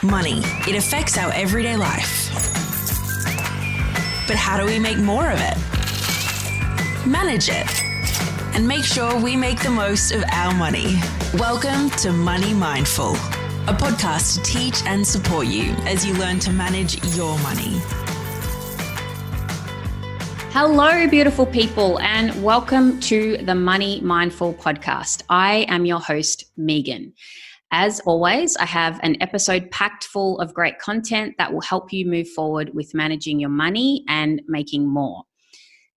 Money. It affects our everyday life. But how do we make more of it? Manage it. And make sure we make the most of our money. Welcome to Money Mindful, a podcast to teach and support you as you learn to manage your money. Hello, beautiful people, and welcome to the Money Mindful podcast. I am your host, Meaghan. As always, I have an episode packed full of great content that will help you move forward with managing your money and making more.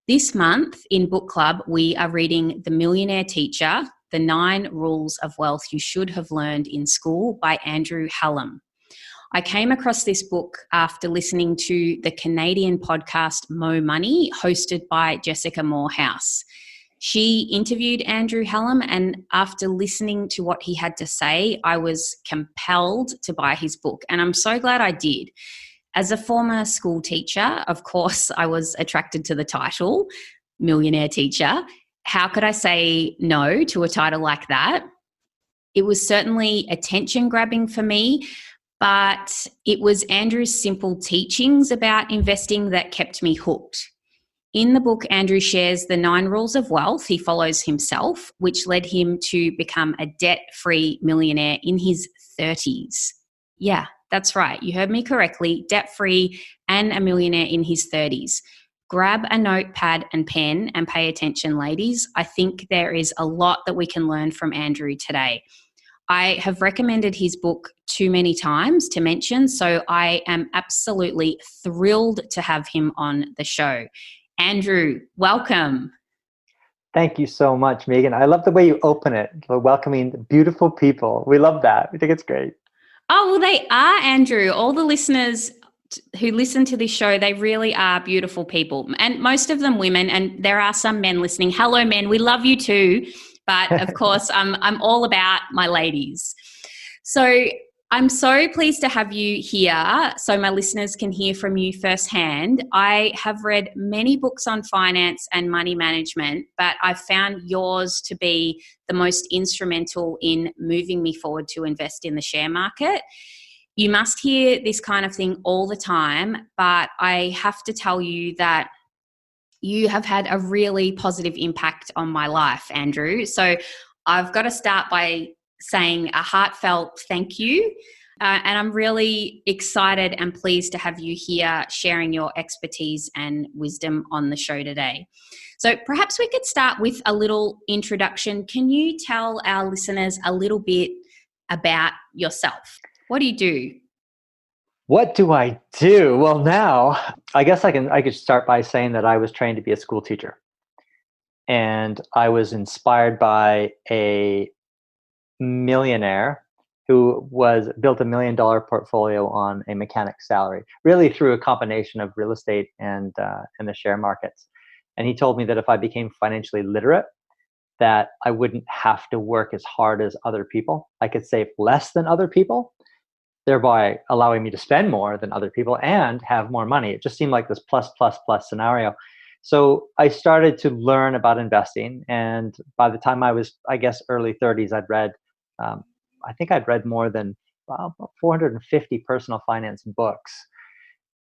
This month in book club, we are reading The Millionaire Teacher, The 9 Rules of Wealth You Should Have Learned in School by Andrew Hallam. I came across this book after listening to the Canadian podcast Mo Money, hosted by Jessica Morehouse. She interviewed Andrew Hallam, and after listening to what he had to say, I was compelled to buy his book, and I'm so glad I did. As a former school teacher, of course, I was attracted to the title, Millionaire Teacher. How could I say no to a title like that? It was certainly attention-grabbing for me, but it was Andrew's simple teachings about investing that kept me hooked. In the book, Andrew shares the 9 rules of wealth he follows himself, which led him to become a debt-free millionaire in his 30s. Yeah, that's right. You heard me correctly. Debt-free and a millionaire in his 30s. Grab a notepad and pen and pay attention, ladies. I think there is a lot that we can learn from Andrew today. I have recommended his book too many times to mention, so I am absolutely thrilled to have him on the show. Andrew, welcome. Thank you so much, Meaghan. I love the way you open it, welcoming beautiful people. We love that. We think it's great. Oh, well, they are, Andrew. All the listeners who listen to this show, they really are beautiful people, and most of them women, and there are some men listening. Hello, men. We love you too. But of course, I'm all about my ladies. So I'm so pleased to have you here so my listeners can hear from you firsthand. I have read many books on finance and money management, but I've found yours to be the most instrumental in moving me forward to invest in the share market. You must hear this kind of thing all the time, but I have to tell you that you have had a really positive impact on my life, Andrew. So I've got to start by saying a heartfelt thank you. And I'm really excited and pleased to have you here sharing your expertise and wisdom on the show today. So perhaps we could start with a little introduction. Can you tell our listeners a little bit about yourself? What do you do? What do I do? Well, now I guess I could start by saying that I was trained to be a school teacher, and I was inspired by a millionaire who built $1 million portfolio on a mechanic's salary, really through a combination of real estate and the share markets. And he told me that if I became financially literate, that I wouldn't have to work as hard as other people. I could save less than other people, thereby allowing me to spend more than other people and have more money. It just seemed like this plus, plus, plus scenario. So I started to learn about investing. And by the time I was, I guess, early 30s, I'd read more than 450 personal finance books.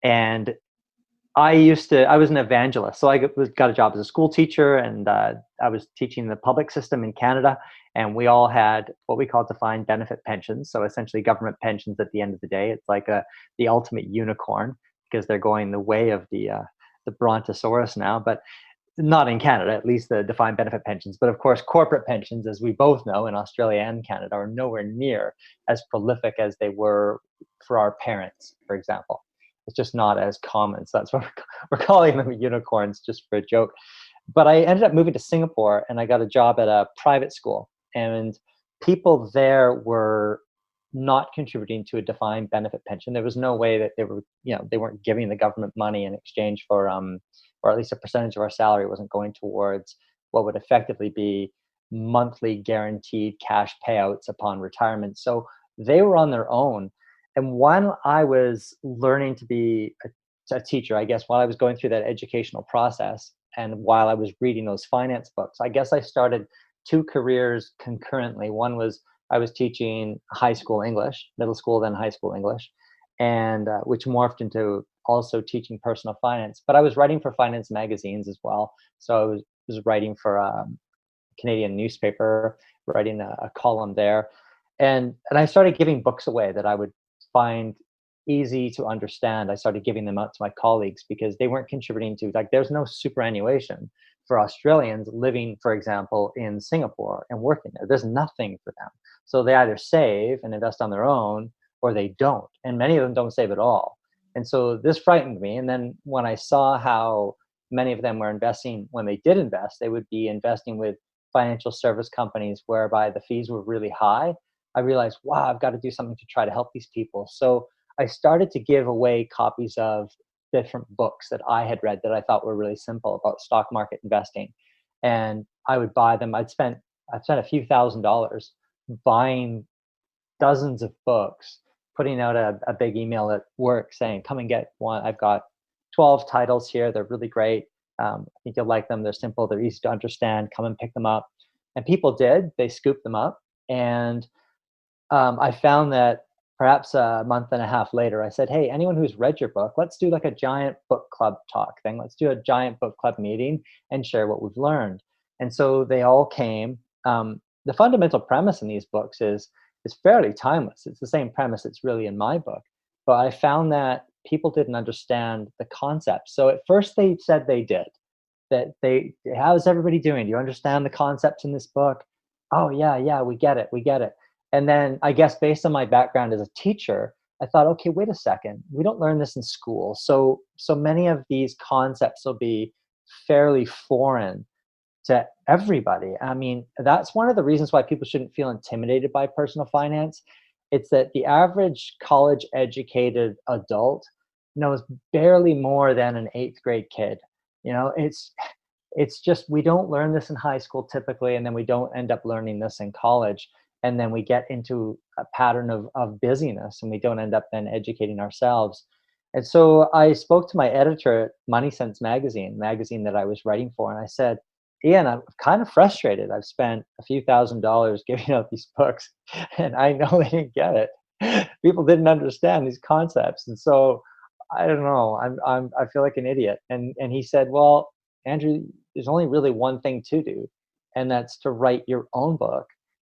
And I was an evangelist. So I got a job as a school teacher, and I was teaching the public system in Canada. And we all had what we call defined benefit pensions. So essentially government pensions at the end of the day. It's like the ultimate unicorn, because they're going the way of the brontosaurus now, but not in Canada, at least the defined benefit pensions. But of course, corporate pensions, as we both know, in Australia and Canada, are nowhere near as prolific as they were for our parents, for example. It's just not as common. So that's why we're calling them unicorns, just for a joke. But I ended up moving to Singapore, and I got a job at a private school. And people there were not contributing to a defined benefit pension. There was no way that they weren't giving the government money in exchange for, or at least a percentage of our salary wasn't going towards what would effectively be monthly guaranteed cash payouts upon retirement. So they were on their own. And while I was learning to be a teacher, I guess, while I was going through that educational process and while I was reading those finance books, I guess I started 2 careers concurrently. One was I was teaching high school English, middle school, then high school English, and which morphed into also teaching personal finance. But I was writing for finance magazines as well. So I was writing for a Canadian newspaper, writing a column there. And I started giving books away that I would find easy to understand. I started giving them out to my colleagues because they weren't contributing to, like, there's no superannuation for Australians living, for example, in Singapore and working there. There's nothing for them. So they either save and invest on their own or they don't. And many of them don't save at all. And so this frightened me. And then when I saw how many of them were investing, when they did invest, they would be investing with financial service companies whereby the fees were really high. I realized, wow, I've got to do something to try to help these people. So I started to give away copies of different books that I had read that I thought were really simple about stock market investing. And I would buy them. I'd spent a few $1,000s buying dozens of books, putting out a big email at work saying, come and get one. I've got 12 titles here. They're really great. I think you'll like them. They're simple. They're easy to understand. Come and pick them up. And people did. They scooped them up. And I found that perhaps a month and a half later, I said, hey, anyone who's read your book, let's do like a giant book club talk thing. Let's do a giant book club meeting and share what we've learned. And so they all came. The fundamental premise in these books is fairly timeless. It's the same premise that's really in my book. But I found that people didn't understand the concept. So at first they said they did. How's everybody doing? Do you understand the concepts in this book? Oh, yeah, we get it. And then I guess based on my background as a teacher, I thought, okay, wait a second. We don't learn this in school. So many of these concepts will be fairly foreign to everybody. I mean, that's one of the reasons why people shouldn't feel intimidated by personal finance. It's that the average college educated adult knows barely more than an 8th grade kid. It's just, we don't learn this in high school typically, and then we don't end up learning this in college. And then we get into a pattern of busyness, and we don't end up then educating ourselves. And so I spoke to my editor at Money Sense magazine that I was writing for, and I said, Ian, I'm kind of frustrated. I've spent a few $1,000s giving out these books, and I know they didn't get it. People didn't understand these concepts, and so I don't know. I feel like an idiot. And he said, well, Andrew, there's only really one thing to do, and that's to write your own book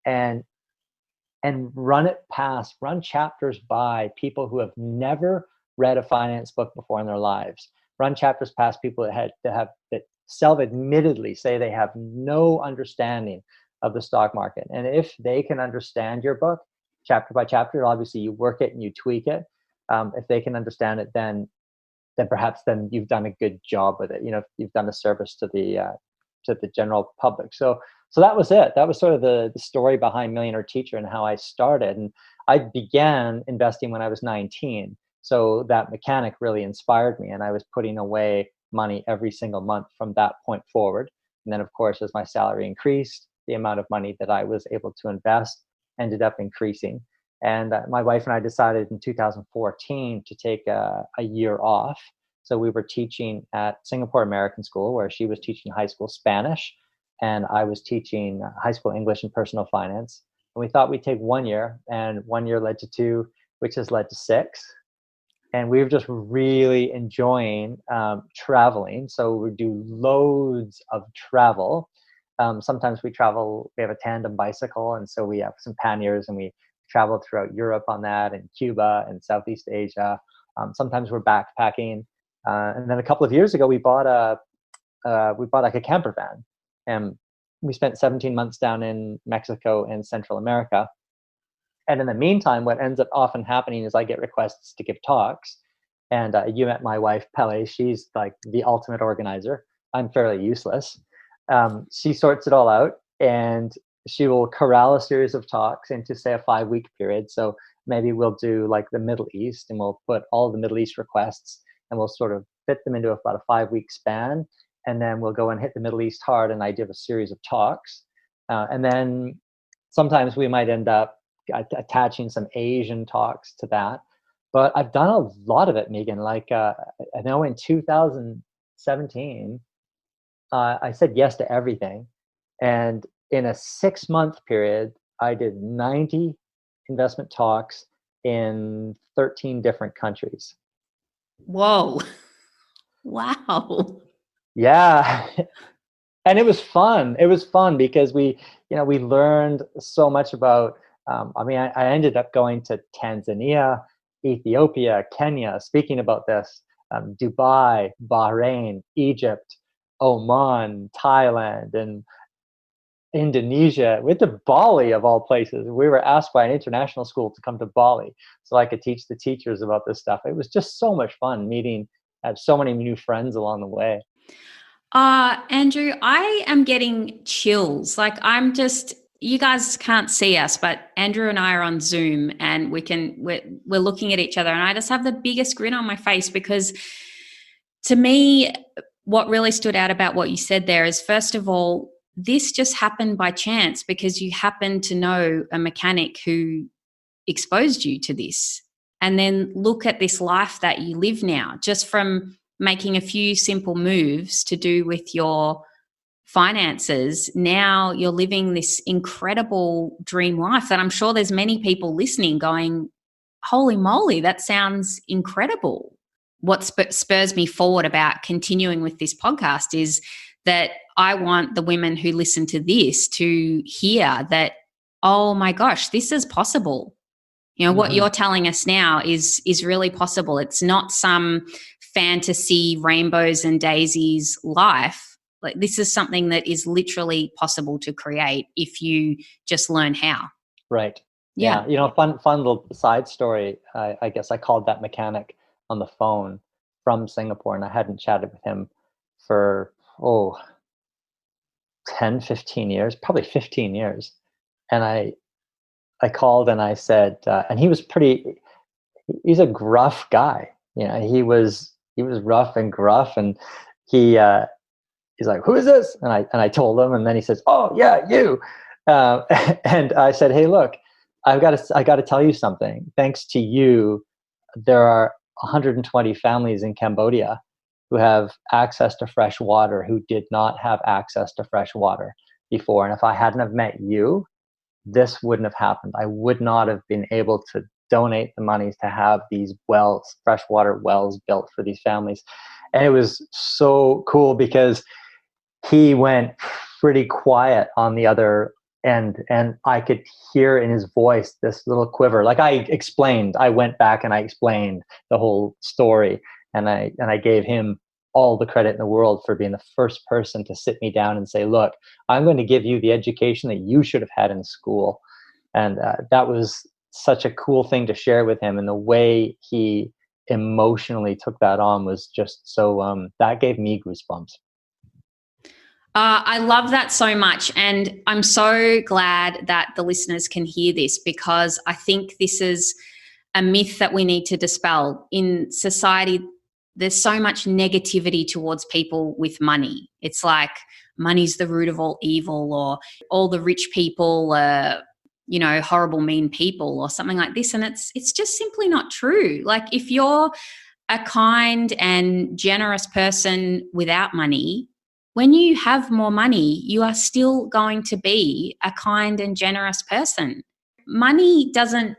and run chapters by people who have never read a finance book before in their lives. Run chapters past people that self-admittedly say they have no understanding of the stock market. And if they can understand your book chapter by chapter, obviously you work it and you tweak it. If they can understand it, then perhaps you've done a good job with it. You've done a service to the general public. So that was it. That was sort of the story behind Millionaire Teacher and how I started. And I began investing when I was 19. So that mechanic really inspired me. And I was putting away money every single month from that point forward. And then, of course, as my salary increased, the amount of money that I was able to invest ended up increasing. And my wife and I decided in 2014 to take a year off. So we were teaching at Singapore American School, where she was teaching high school Spanish, and I was teaching high school English and personal finance. And we thought we'd take 1 year, and 1 year led to 2, which has led to 6. And we were just really enjoying traveling. So we do loads of travel. Sometimes we have a tandem bicycle, and so we have some panniers, and we traveled throughout Europe on that, and Cuba and Southeast Asia. Sometimes we're backpacking. And then a couple of years ago, we bought like a camper van, and we spent 17 months down in Mexico and Central America. And in the meantime, what ends up often happening is I get requests to give talks. And you met my wife, Pele. She's like the ultimate organizer. I'm fairly useless. She sorts it all out, and she will corral a series of talks into, say, a 5-week period. So maybe we'll do like the Middle East, and we'll put all the Middle East requests, and we'll sort of fit them into about a 5-week span. And then we'll go and hit the Middle East hard, and I give a series of talks. And then sometimes we might end up attaching some Asian talks to that. But I've done a lot of it, Meaghan. Like I know in 2017, I said yes to everything. And in a 6-month period, I did 90 investment talks in 13 different countries. Whoa. Wow. Yeah. And it was fun. It was fun because we learned so much about, I ended up going to Tanzania, Ethiopia, Kenya, speaking about this, Dubai, Bahrain, Egypt, Oman, Thailand, and Indonesia, went to Bali of all places. We were asked by an international school to come to Bali so I could teach the teachers about this stuff. It was just so much fun meeting, I have so many new friends along the way. Andrew, I am getting chills. You guys can't see us, but Andrew and I are on Zoom and we're looking at each other, and I just have the biggest grin on my face because to me, what really stood out about what you said there is, first of all, this just happened by chance because you happen to know a mechanic who exposed you to this. And then look at this life that you live now, just from making a few simple moves to do with your finances. Now you're living this incredible dream life that I'm sure there's many people listening going, holy moly, that sounds incredible. What spurs me forward about continuing with this podcast is that I want the women who listen to this to hear that, oh my gosh, this is possible. What you're telling us now is really possible. It's not some fantasy rainbows and daisies life. Like, this is something that is literally possible to create if you just learn how. Right. Yeah. Fun little side story. I guess I called that mechanic on the phone from Singapore, and I hadn't chatted with him for 10, 15 years, probably 15 years. And I called and I said, and he's a gruff guy. He was rough and gruff, and he's like, who is this? And I told him, and then he says, oh yeah, you. And I said, hey, look, I got to tell you something. Thanks to you, there are 120 families in Cambodia who have access to fresh water who did not have access to fresh water before. And if I hadn't have met you, this wouldn't have happened. I would not have been able to donate the monies to have these wells, freshwater wells, built for these families. And it was so cool because he went pretty quiet on the other end, and I could hear in his voice this little quiver. Like, I went back and I explained the whole story, and I gave him all the credit in the world for being the first person to sit me down and say, look, I'm going to give you the education that you should have had in school. And that was such a cool thing to share with him. And the way he emotionally took that on was just so, that gave me goosebumps. I love that so much. And I'm so glad that the listeners can hear this, because I think this is a myth that we need to dispel. In society, there's so much negativity towards people with money. It's like money's the root of all evil, or all the rich people are, horrible, mean people, or something like this. And it's just simply not true. Like, if you're a kind and generous person without money, when you have more money, you are still going to be a kind and generous person. Money doesn't,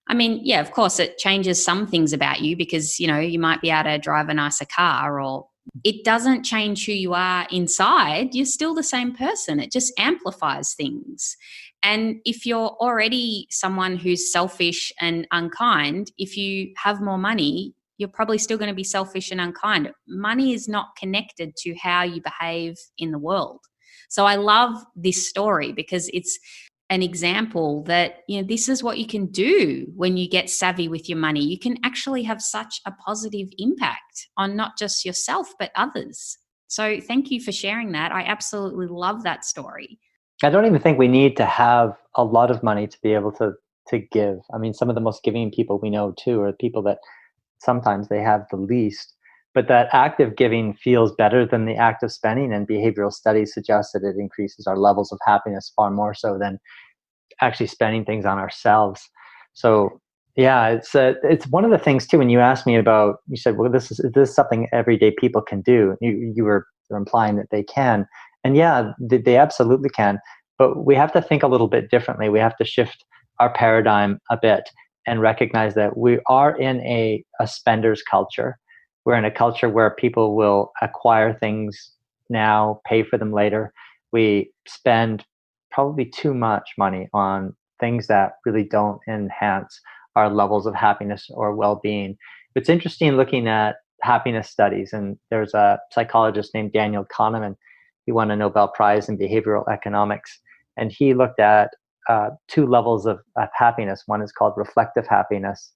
of course it changes some things about you, because, you might be able to drive a nicer car, or it doesn't change who you are inside. You're still the same person. It just amplifies things. And if you're already someone who's selfish and unkind, if you have more money, you're probably still going to be selfish and unkind. Money is not connected to how you behave in the world. So I love this story because it's an example that, this is what you can do when you get savvy with your money. You can actually have such a positive impact on not just yourself, but others. So thank you for sharing that. I absolutely love that story. I don't even think we need to have a lot of money to be able to give. Some of the most giving people we know too are people that sometimes they have the least, but that active giving feels better than the active spending, and behavioral studies suggest that it increases our levels of happiness far more so than actually spending things on ourselves. So yeah, it's one of the things too. When you asked me about, you said, well, this is something everyday people can do. You were implying that they can, and yeah, they absolutely can. But we have to think a little bit differently. We have to shift our paradigm a bit and recognize that we are in a spender's culture. We're in a culture where people will acquire things now, pay for them later. We spend probably too much money on things that really don't enhance our levels of happiness or well-being. It's interesting looking at happiness studies, and there's a psychologist named Daniel Kahneman. He won a Nobel Prize in behavioral economics, and he looked at two levels of happiness. One is called reflective happiness,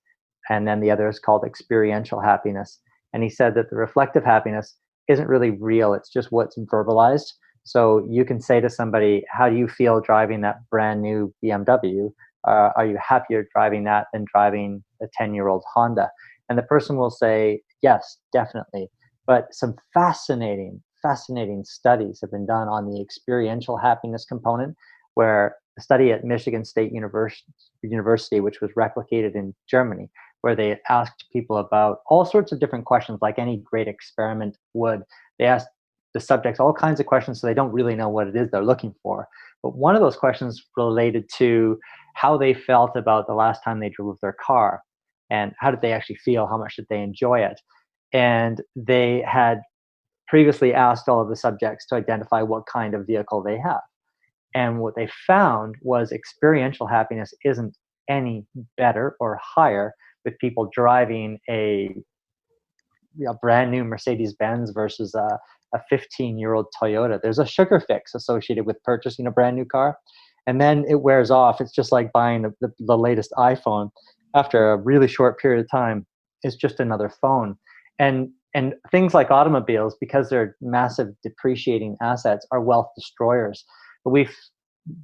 and then the other is called experiential happiness. And he said that the reflective happiness isn't really real, it's just what's verbalized. So you can say to somebody, how do you feel driving that brand new BMW? Are you happier driving that than driving a 10-year-old Honda? And the person will say, yes, definitely. But some fascinating studies have been done on the experiential happiness component, where a study at Michigan State University, which was replicated in Germany, where they asked people about all sorts of different questions, like any great experiment would. They asked the subjects all kinds of questions, so they don't really know what it is they're looking for. But one of those questions related to how they felt about the last time they drove their car, and how did they actually feel, how much did they enjoy it. And they had previously asked all of the subjects to identify what kind of vehicle they have. And what they found was experiential happiness isn't any better or higher with people driving a brand new Mercedes-Benz versus a 15-year-old Toyota. There's a sugar fix associated with purchasing a brand new car, and then it wears off. It's just like buying the latest iPhone. After a really short period of time, it's just another phone. And things like automobiles, because they're massive depreciating assets, are wealth destroyers. But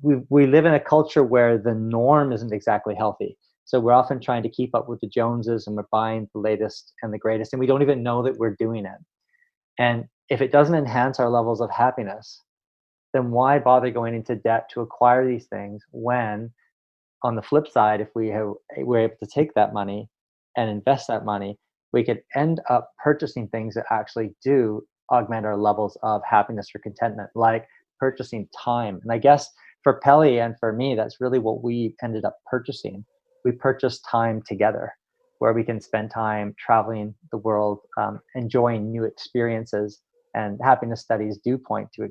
we live in a culture where the norm isn't exactly healthy. So we're often trying to keep up with the Joneses, and we're buying the latest and the greatest, and we don't even know that we're doing it. And if it doesn't enhance our levels of happiness, then why bother going into debt to acquire these things when, on the flip side, if we're able to take that money and invest that money, we could end up purchasing things that actually do augment our levels of happiness or contentment, like purchasing time. And I guess for Pelly and for me, that's really what we ended up purchasing. We purchased time together, where we can spend time traveling the world, enjoying new experiences. And happiness studies do point to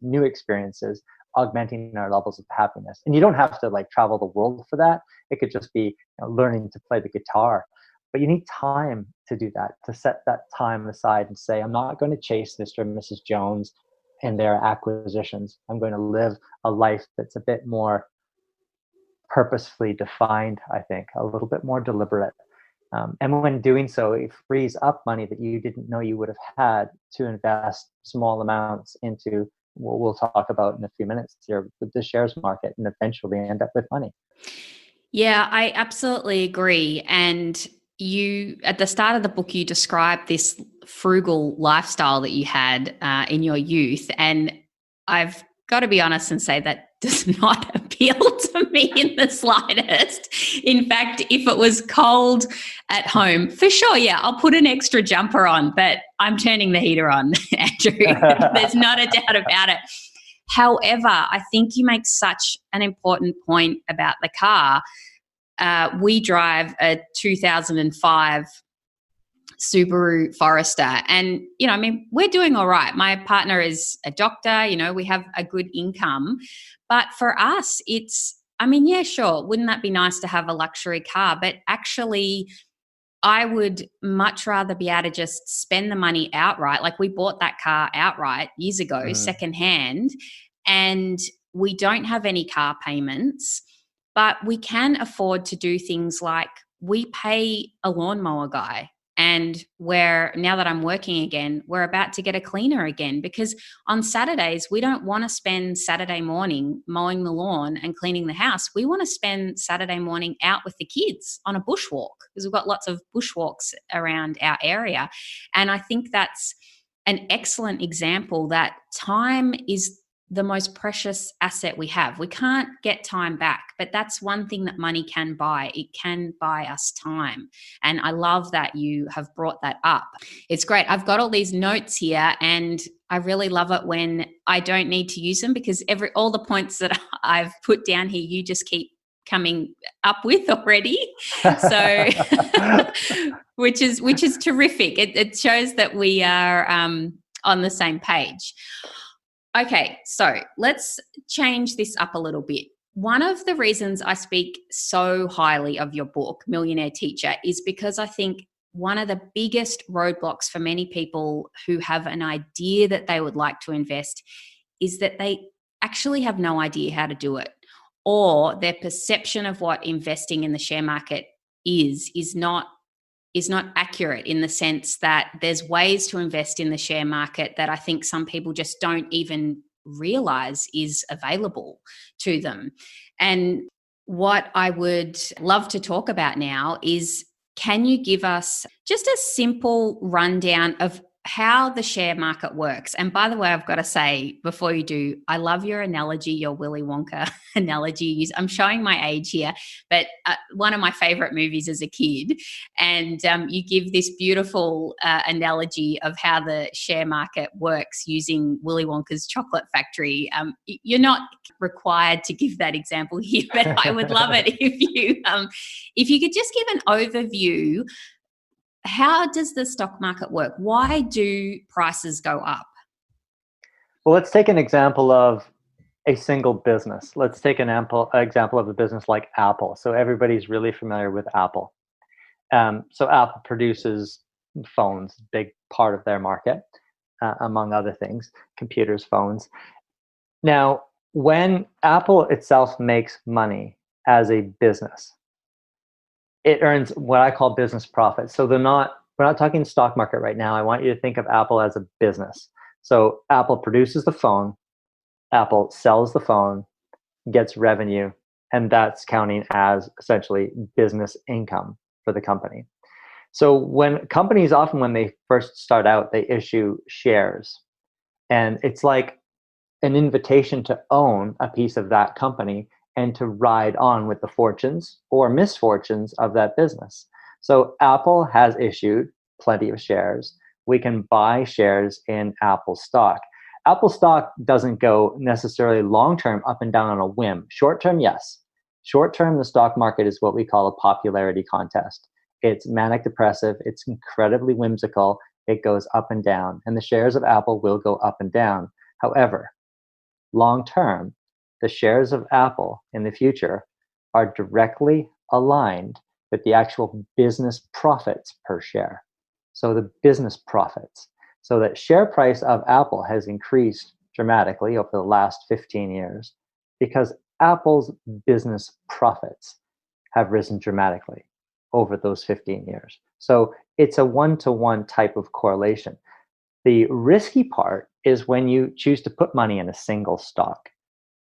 new experiences, augmenting our levels of happiness. And you don't have to travel the world for that. It could just be learning to play the guitar. But you need time to do that, to set that time aside and say, I'm not going to chase Mr. and Mrs. Jones and their acquisitions. I'm going to live a life that's a bit more purposefully defined, I think, a little bit more deliberate. And when doing so, it frees up money that you didn't know you would have had to invest small amounts into what we'll talk about in a few minutes here with the shares market, and eventually end up with money. Yeah, I absolutely agree. And you, at the start of the book, you described this frugal lifestyle that you had in your youth. And I've got to be honest and say that does not appeal to me in the slightest. In fact, if it was cold at home, for sure, yeah, I'll put an extra jumper on, but I'm turning the heater on, Andrew. There's not a doubt about it. However, I think you make such an important point about the car. We drive a 2005 Subaru Forester, and we're doing all right. My partner is a doctor, we have a good income, but for us yeah, sure, wouldn't that be nice to have a luxury car? But actually, I would much rather be able to just spend the money outright. Like, we bought that car outright years ago, secondhand, and we don't have any car payments, but we can afford to do things like we pay a lawnmower guy. And now that I'm working again, we're about to get a cleaner again, because on Saturdays, we don't want to spend Saturday morning mowing the lawn and cleaning the house. We want to spend Saturday morning out with the kids on a bushwalk, because we've got lots of bushwalks around our area. And I think that's an excellent example that time is the most precious asset we have. We can't get time back, but that's one thing that money can buy. It can buy us time. And I love that you have brought that up. It's great. I've got all these notes here, and I really love it when I don't need to use them, because all the points that I've put down here, you just keep coming up with already. So which is terrific. It shows that we are on the same page. Okay, so let's change this up a little bit. One of the reasons I speak so highly of your book, Millionaire Teacher, is because I think one of the biggest roadblocks for many people who have an idea that they would like to invest is that they actually have no idea how to do it, or their perception of what investing in the share market is not accurate, in the sense that there's ways to invest in the share market that I think some people just don't even realize is available to them. And what I would love to talk about now is, can you give us just a simple rundown of how the share market works? And by the way, I've got to say before you do, I love your analogy, your Willy Wonka analogy. I'm showing my age here, but one of my favorite movies as a kid. And you give this beautiful analogy of how the share market works using Willy Wonka's chocolate factory. You're not required to give that example here, but I would love it if you could just give an overview. How does the stock market work? Why do prices go up? Well, let's take an example of a single business. Let's take an example of a business like Apple. So everybody's really familiar with Apple. So Apple produces phones, big part of their market, among other things, computers, phones. Now, when Apple itself makes money as a business, it earns what I call business profits. So we're not talking stock market right now. I want you to think of Apple as a business. So Apple produces the phone, Apple sells the phone, gets revenue, and that's counting as essentially business income for the company. So when companies, often when they first start out, they issue shares. And it's like an invitation to own a piece of that company and to ride on with the fortunes or misfortunes of that business. So Apple has issued plenty of shares. We can buy shares in Apple stock. Apple stock doesn't go necessarily long-term up and down on a whim. Short-term, yes. Short-term, the stock market is what we call a popularity contest. It's manic depressive. It's incredibly whimsical. It goes up and down. And the shares of Apple will go up and down. However, long-term, the shares of Apple in the future are directly aligned with the actual business profits per share. So the business profits. So that share price of Apple has increased dramatically over the last 15 years because Apple's business profits have risen dramatically over those 15 years. So it's a one-to-one type of correlation. The risky part is when you choose to put money in a single stock.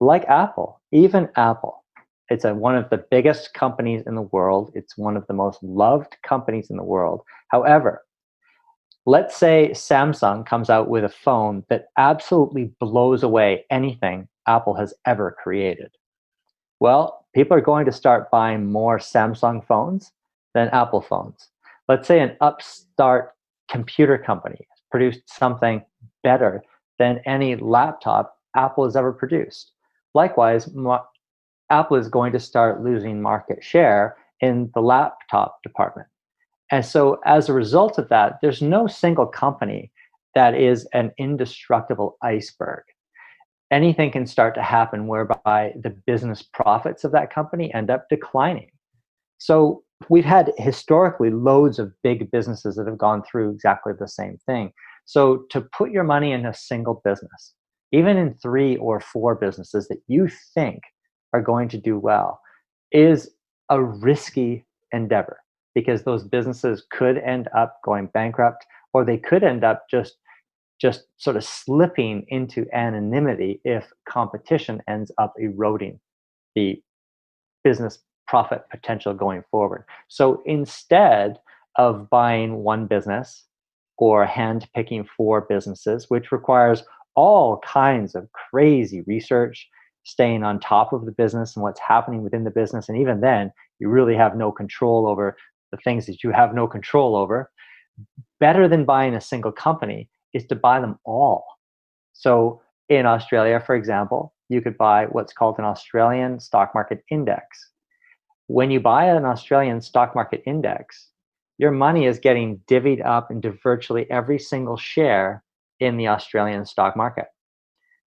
Like Apple, even Apple, it's one of the biggest companies in the world. It's one of the most loved companies in the world. However, let's say Samsung comes out with a phone that absolutely blows away anything Apple has ever created. Well, people are going to start buying more Samsung phones than Apple phones. Let's say an upstart computer company has produced something better than any laptop Apple has ever produced. Likewise, Apple is going to start losing market share in the laptop department. And so as a result of that, there's no single company that is an indestructible iceberg. Anything can start to happen whereby the business profits of that company end up declining. So we've had historically loads of big businesses that have gone through exactly the same thing. So to put your money in a single business, even in 3 or 4 businesses that you think are going to do well, is a risky endeavor, because those businesses could end up going bankrupt, or they could end up just sort of slipping into anonymity if competition ends up eroding the business profit potential going forward. So instead of buying one business or hand-picking 4 businesses, which requires all kinds of crazy research, staying on top of the business and what's happening within the business. And even then, you really have no control over the things that you have no control over. Better than buying a single company is to buy them all. So in Australia, for example, you could buy what's called an Australian stock market index. When you buy an Australian stock market index, your money is getting divvied up into virtually every single share in the Australian stock market.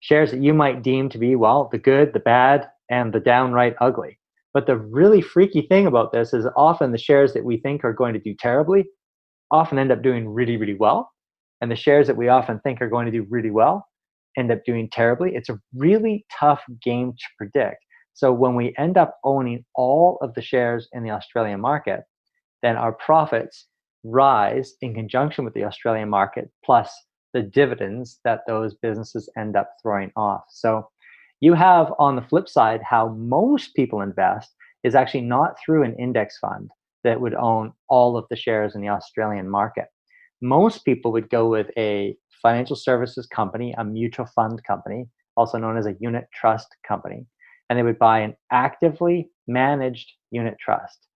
Shares that you might deem to be, well, the good, the bad, and the downright ugly. But the really freaky thing about this is often the shares that we think are going to do terribly often end up doing really, really well. And the shares that we often think are going to do really well end up doing terribly. It's a really tough game to predict. So when we end up owning all of the shares in the Australian market, then our profits rise in conjunction with the Australian market, plus the dividends that those businesses end up throwing off. So you have, on the flip side, how most people invest is actually not through an index fund that would own all of the shares in the Australian market. Most people would go with a financial services company, a mutual fund company, also known as a unit trust company, and they would buy an actively managed unit trust.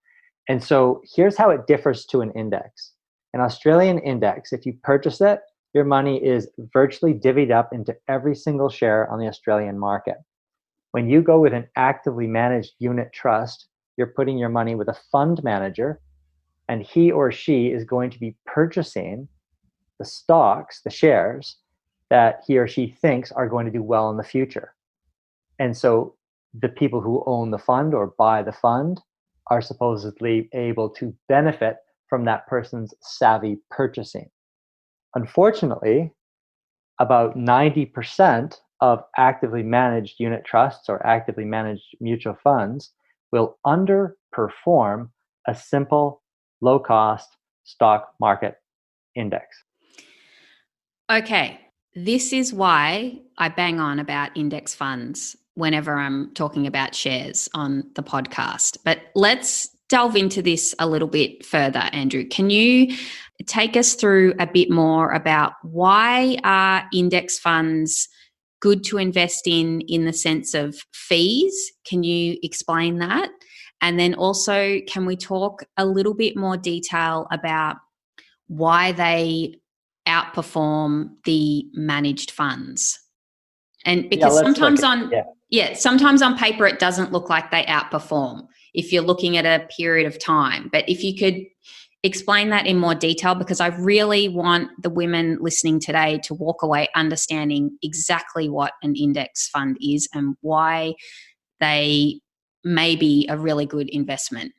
And so here's how it differs to an index. An Australian index, if you purchase it, your money is virtually divvied up into every single share on the Australian market. When you go with an actively managed unit trust, you're putting your money with a fund manager, and he or she is going to be purchasing the stocks, the shares that he or she thinks are going to do well in the future. And so the people who own the fund or buy the fund are supposedly able to benefit from that person's savvy purchasing. Unfortunately, about 90% of actively managed unit trusts or actively managed mutual funds will underperform a simple, low-cost stock market index. Okay, this is why I bang on about index funds whenever I'm talking about shares on the podcast. But let's delve into this a little bit further, Andrew. Can you take us through a bit more about why are index funds good to invest in the sense of fees? Can you explain that? And then also, can we talk a little bit more detail about why they outperform the managed funds? And because sometimes on paper it doesn't look like they outperform if you're looking at a period of time. But if you could explain that in more detail, because I really want the women listening today to walk away understanding exactly what an index fund is and why they may be a really good investment.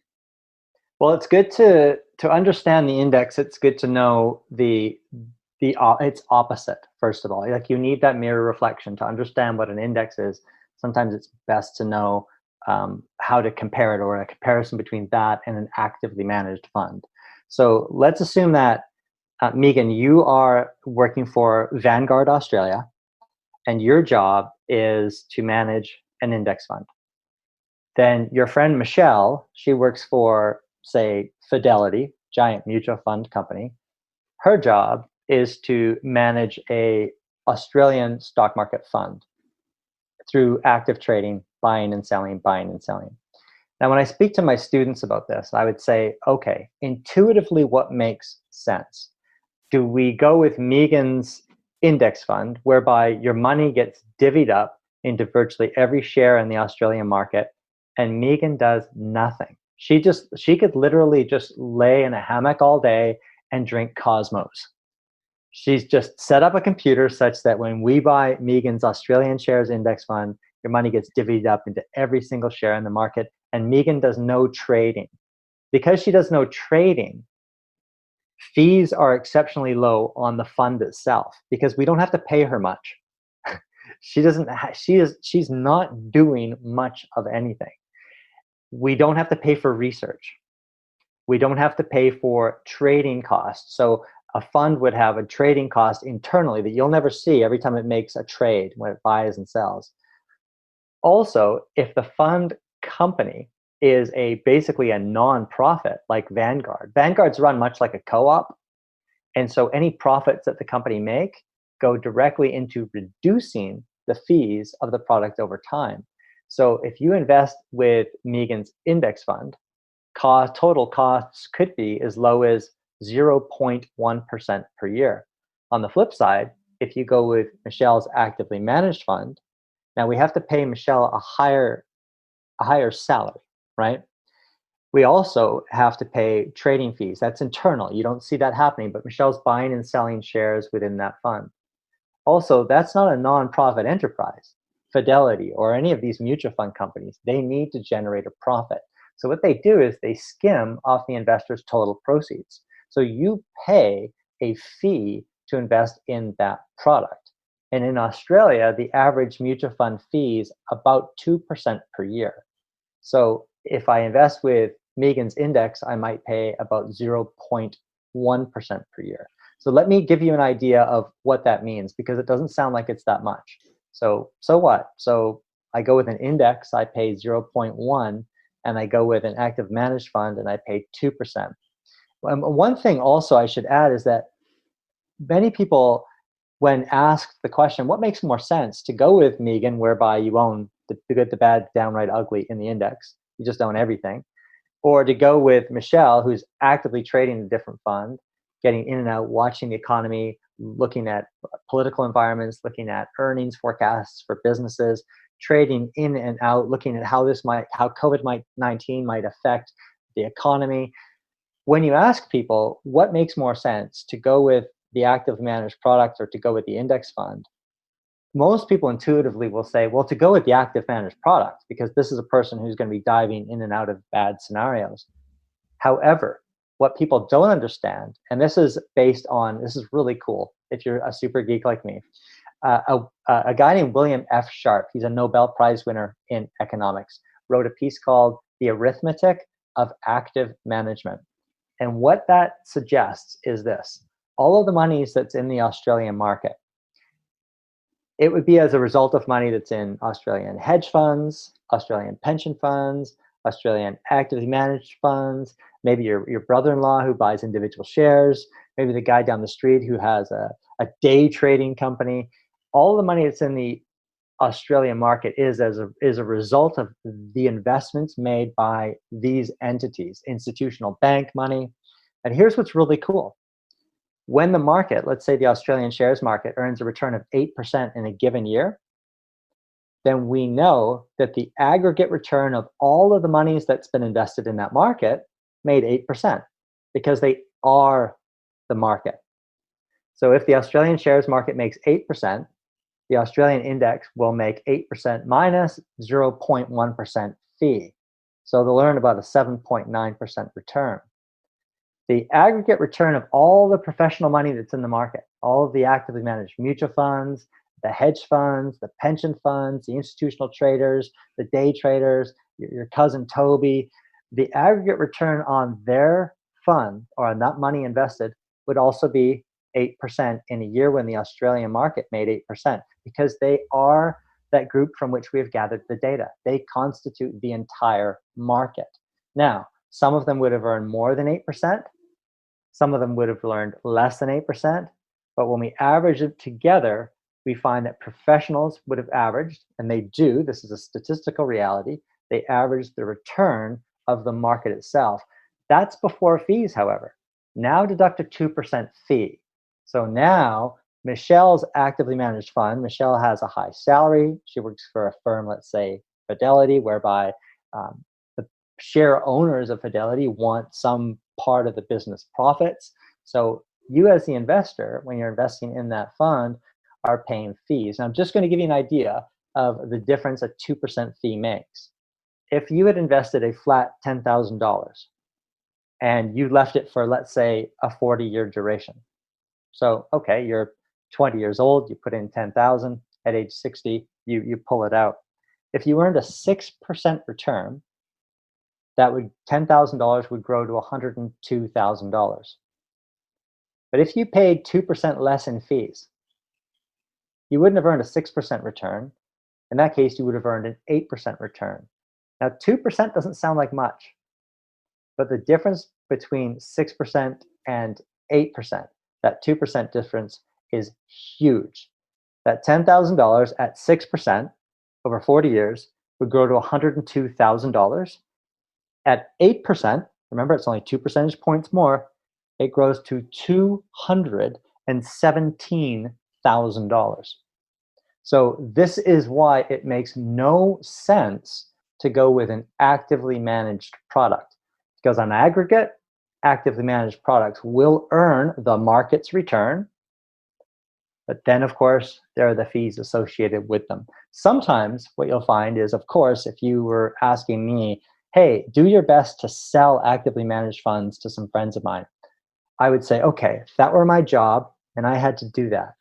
Well, it's good to understand the index. It's good to know its opposite, first of all. Like, you need that mirror reflection to understand what an index is. Sometimes it's best to know how to compare it, or a comparison between that and an actively managed fund. So let's assume that, Meaghan, you are working for Vanguard Australia, and your job is to manage an index fund. Then your friend Michelle, she works for, say, Fidelity, giant mutual fund company. Her job is to manage a Australian stock market fund through active trading, buying and selling. Now, when I speak to my students about this, I would say, okay, intuitively, what makes sense? Do we go with Meaghan's index fund, whereby your money gets divvied up into virtually every share in the Australian market, and Meaghan does nothing? She could literally just lay in a hammock all day and drink Cosmos. She's just set up a computer such that when we buy Meaghan's Australian shares index fund, your money gets divvied up into every single share in the market, and Meaghan does no trading. Because she does no trading, fees are exceptionally low on the fund itself because we don't have to pay her much. She's not doing much of anything. We don't have to pay for research. We don't have to pay for trading costs. So a fund would have a trading cost internally that you'll never see every time it makes a trade when it buys and sells. Also, if the fund company is basically a non-profit like Vanguard's run much like a co-op. And so any profits that the company make go directly into reducing the fees of the product over time. So if you invest with Meaghan's index fund, total costs could be as low as 0.1% per year. On the flip side, if you go with Michelle's actively managed fund, now we have to pay Michelle a higher salary, right? We also have to pay trading fees. That's internal. You don't see that happening, but Michelle's buying and selling shares within that fund. Also, that's not a nonprofit enterprise. Fidelity or any of these mutual fund companies, they need to generate a profit. So what they do is they skim off the investor's total proceeds. So you pay a fee to invest in that product. And in Australia, the average mutual fund fee is about 2% per year. So if I invest with Meaghan's index, I might pay about 0.1% per year. So let me give you an idea of what that means, because it doesn't sound like it's that much. So what? So I go with an index, I pay 0.1, and I go with an active managed fund and I pay 2%. One thing also I should add is that many people, when asked the question, what makes more sense, to go with Meaghan, whereby you own the good, the bad, downright ugly in the index, you just own everything, or to go with Michelle, who's actively trading a different fund, getting in and out, watching the economy, looking at political environments, looking at earnings forecasts for businesses, trading in and out, looking at how COVID-19 might affect the economy. When you ask people what makes more sense, to go with the active managed product or to go with the index fund, most people intuitively will say, well, to go with the active managed product, because this is a person who's going to be diving in and out of bad scenarios. However, what people don't understand, and this is really cool if you're a super geek like me, a guy named William F. Sharpe, he's a Nobel Prize winner in economics, wrote a piece called The Arithmetic of Active Management. And what that suggests is this: all of the monies that's in the Australian market, it would be as a result of money that's in Australian hedge funds, Australian pension funds, Australian actively managed funds, maybe your brother-in-law who buys individual shares, maybe the guy down the street who has a day trading company. All the money that's in the Australian market is a result of the investments made by these entities, institutional bank money. And here's what's really cool. When the market, let's say the Australian shares market, earns a return of 8% in a given year, then we know that the aggregate return of all of the monies that's been invested in that market made 8%, because they are the market. So if the Australian shares market makes 8%, the Australian index will make 8% minus 0.1% fee. So they'll earn about a 7.9% return. The aggregate return of all the professional money that's in the market, all of the actively managed mutual funds, the hedge funds, the pension funds, the institutional traders, the day traders, your cousin Toby, the aggregate return on their fund or on that money invested would also be 8% in a year when the Australian market made 8%, because they are that group from which we have gathered the data. They constitute the entire market. Now, some of them would have earned more than 8%. Some of them would have earned less than 8%. But when we average it together, we find that professionals would have averaged, and they do, this is a statistical reality, they average the return of the market itself. That's before fees, however. Now deduct a 2% fee. So now Michelle's actively managed fund, Michelle has a high salary. She works for a firm, let's say Fidelity, whereby the share owners of Fidelity want some part of the business profits. So you as the investor, when you're investing in that fund, are paying fees. And I'm just going to give you an idea of the difference a 2% fee makes. If you had invested a flat $10,000 and you left it for, let's say, a 40-year duration. So, okay, you're 20 years old, you put in 10,000, at age 60, you pull it out. If you earned a 6% return, that would $10,000 would grow to $102,000. But if you paid 2% less in fees, you wouldn't have earned a 6% return. In that case, you would have earned an 8% return. Now, 2% doesn't sound like much, but the difference between 6% and 8%, that 2% difference is huge. That $10,000 at 6% over 40 years would grow to $102,000. At 8%, remember it's only 2 percentage points more, it grows to $217,000. So this is why it makes no sense to go with an actively managed product. Because on aggregate, actively managed products will earn the market's return. But then, of course, there are the fees associated with them. Sometimes what you'll find is, of course, if you were asking me, hey, do your best to sell actively managed funds to some friends of mine, I would say, okay, if that were my job and I had to do that,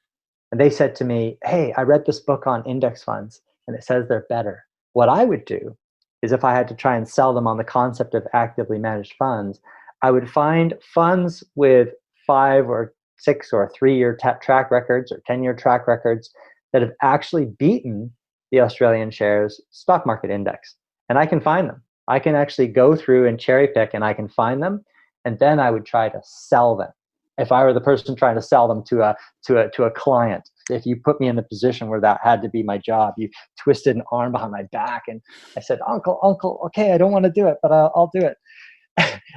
and they said to me, hey, I read this book on index funds and it says they're better. What I would do is, if I had to try and sell them on the concept of actively managed funds, I would find funds with 5 or 6 or 3-year track records or 10-year track records that have actually beaten the Australian shares stock market index. And I can find them. I can actually go through and cherry pick and I can find them. And then I would try to sell them. If I were the person trying to sell them to a client, if you put me in the position where that had to be my job, you twisted an arm behind my back and I said, uncle, okay, I don't want to do it, but I'll do it.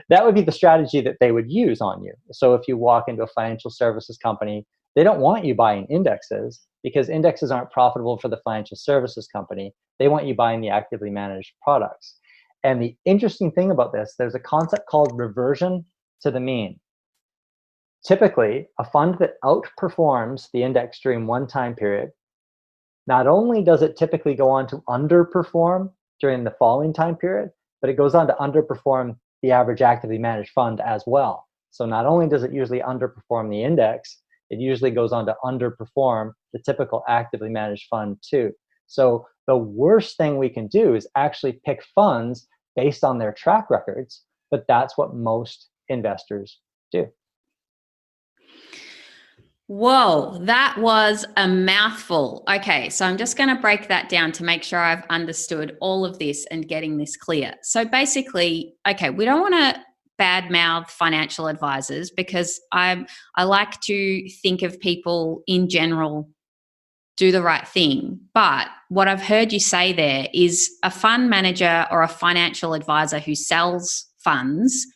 That would be the strategy that they would use on you. So if you walk into a financial services company, they don't want you buying indexes because indexes aren't profitable for the financial services company. They want you buying the actively managed products. And the interesting thing about this, there's a concept called reversion to the mean. Typically, a fund that outperforms the index during one time period, not only does it typically go on to underperform during the following time period, but it goes on to underperform the average actively managed fund as well. So not only does it usually underperform the index, it usually goes on to underperform the typical actively managed fund too. So the worst thing we can do is actually pick funds based on their track records, but that's what most investors do. Whoa, that was a mouthful. Okay, so I'm just going to break that down to make sure I've understood all of this and getting this clear. So basically, okay, we don't want to badmouth financial advisors because I like to think of people in general do the right thing. But what I've heard you say there is a fund manager or a financial advisor who sells funds,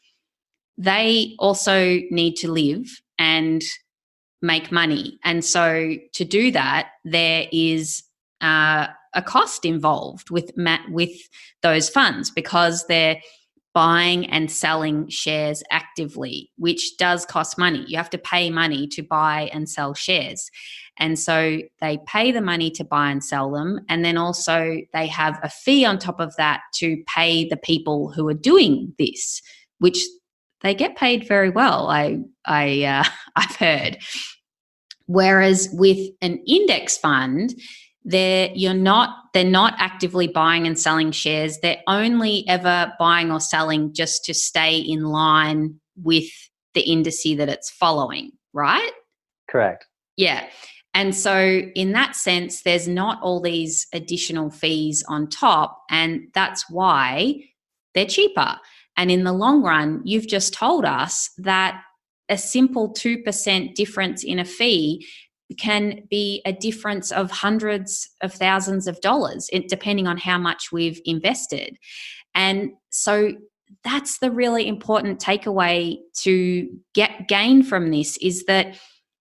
they also need to live and make money. And so to do that, there is a cost involved with those funds because they're buying and selling shares actively, which does cost money. You have to pay money to buy and sell shares. And so they pay the money to buy and sell them. And then also they have a fee on top of that to pay the people who are doing this, which they get paid very well, I've heard. Whereas with an index fund, they're not actively buying and selling shares. They're only ever buying or selling just to stay in line with the indice that it's following, right? Correct. Yeah. And so in that sense, there's not all these additional fees on top, and that's why they're cheaper. And in the long run, you've just told us that a simple 2% difference in a fee can be a difference of hundreds of thousands of dollars, depending on how much we've invested. And so that's the really important takeaway to gain from this, is that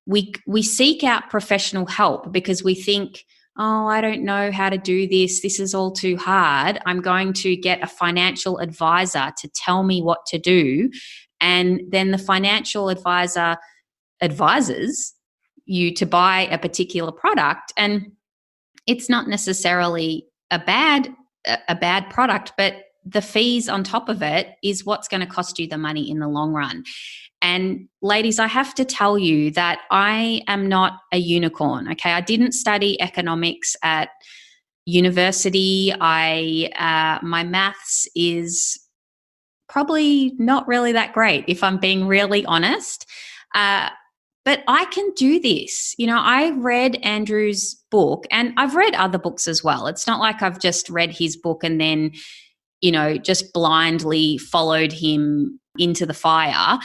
we seek out professional help because we think, oh, I don't know how to do this. This is all too hard. I'm going to get a financial advisor to tell me what to do. And then the financial advisor advises you to buy a particular product. And it's not necessarily a bad product, but the fees on top of it is what's going to cost you the money in the long run. And ladies, I have to tell you that I am not a unicorn. Okay. I didn't study economics at university. My maths is probably not really that great, if I'm being really honest. But I can do this. You know, I read Andrew's book and I've read other books as well. It's not like I've just read his book and then, you know, just blindly followed him into the fire.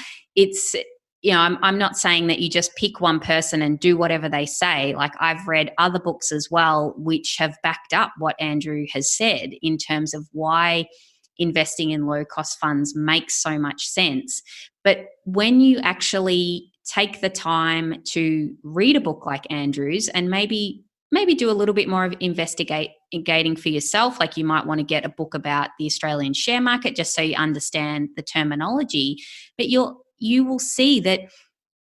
I'm not saying that you just pick one person and do whatever they say. Like, I've read other books as well, which have backed up what Andrew has said in terms of why investing in low cost funds makes so much sense. But when you actually take the time to read a book like Andrew's and maybe do a little bit more of investigating for yourself, like you might want to get a book about the Australian share market just so you understand the terminology, but you will see that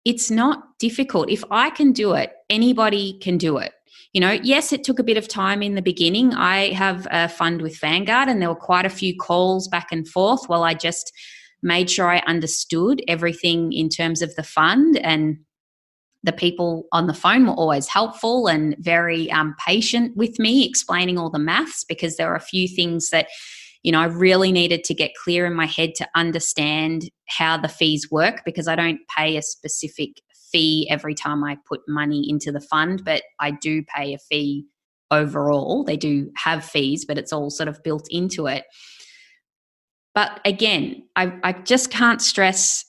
it's not difficult. If I can do it, anybody can do it. Yes, it took a bit of time in the beginning. I have a fund with Vanguard, and there were quite a few calls back and forth while I just made sure I understood everything in terms of the fund, and the people on the phone were always helpful and very patient with me, explaining all the maths, because there were a few things that I really needed to get clear in my head to understand how the fees work, because I don't pay a specific fee every time I put money into the fund, but I do pay a fee overall. They do have fees, but it's all sort of built into it. But again, I just can't stress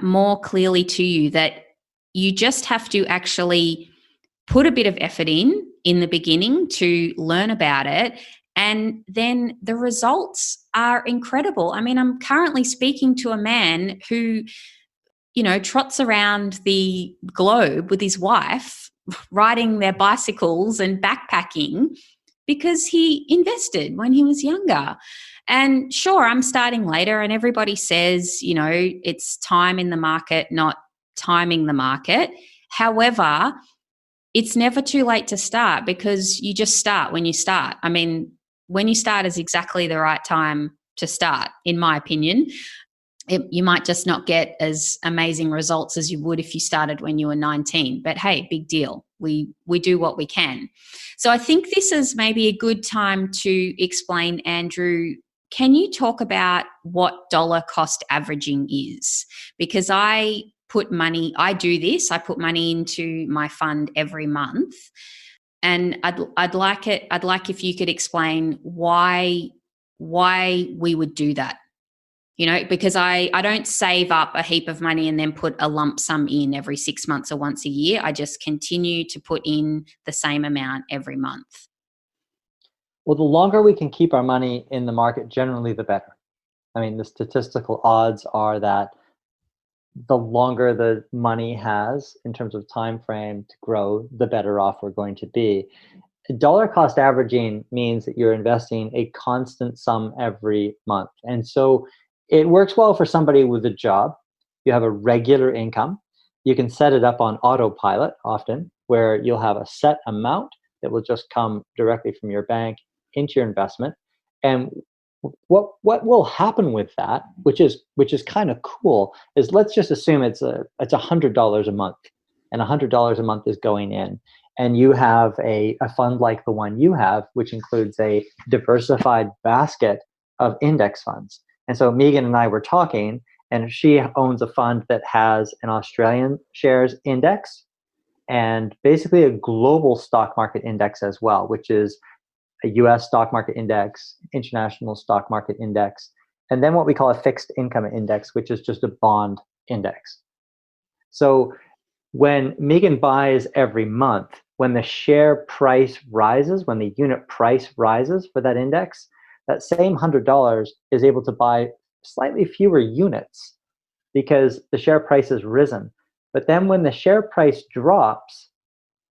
more clearly to you that you just have to actually put a bit of effort in the beginning to learn about it. And then the results are incredible. I mean, I'm currently speaking to a man who, trots around the globe with his wife, riding their bicycles and backpacking because he invested when he was younger. And sure, I'm starting later, and everybody says, it's time in the market, not timing the market. However, it's never too late to start, because you just start when you start. I mean, when you start is exactly the right time to start, in my opinion. You might just not get as amazing results as you would if you started when you were 19. But hey, big deal. We do what we can. So I think this is maybe a good time to explain, Andrew. Can you talk about what dollar cost averaging is? Because I put money into my fund every month. And I'd like if you could explain why we would do that. Because I don't save up a heap of money and then put a lump sum in every 6 months or once a year. I just continue to put in the same amount every month. Well, the longer we can keep our money in the market, generally the better. I mean, the statistical odds are that the longer the money has in terms of time frame to grow, the better off we're going to be. Dollar cost averaging means that you're investing a constant sum every month. And so it works well for somebody with a job. You have a regular income. You can set it up on autopilot often, where you'll have a set amount that will just come directly from your bank into your investment. And what will happen with that, which is kind of cool, is let's just assume it's $100 a month, and $100 a month is going in, and you have a fund like the one you have, which includes a diversified basket of index funds. And so Meaghan and I were talking, and she owns a fund that has an Australian shares index and basically a global stock market index as well, which is a US stock market index, international stock market index, and then what we call a fixed income index, which is just a bond index. So when Meaghan buys every month, when the share price rises, when the unit price rises for that index, that same $100 is able to buy slightly fewer units because the share price has risen. But then when the share price drops,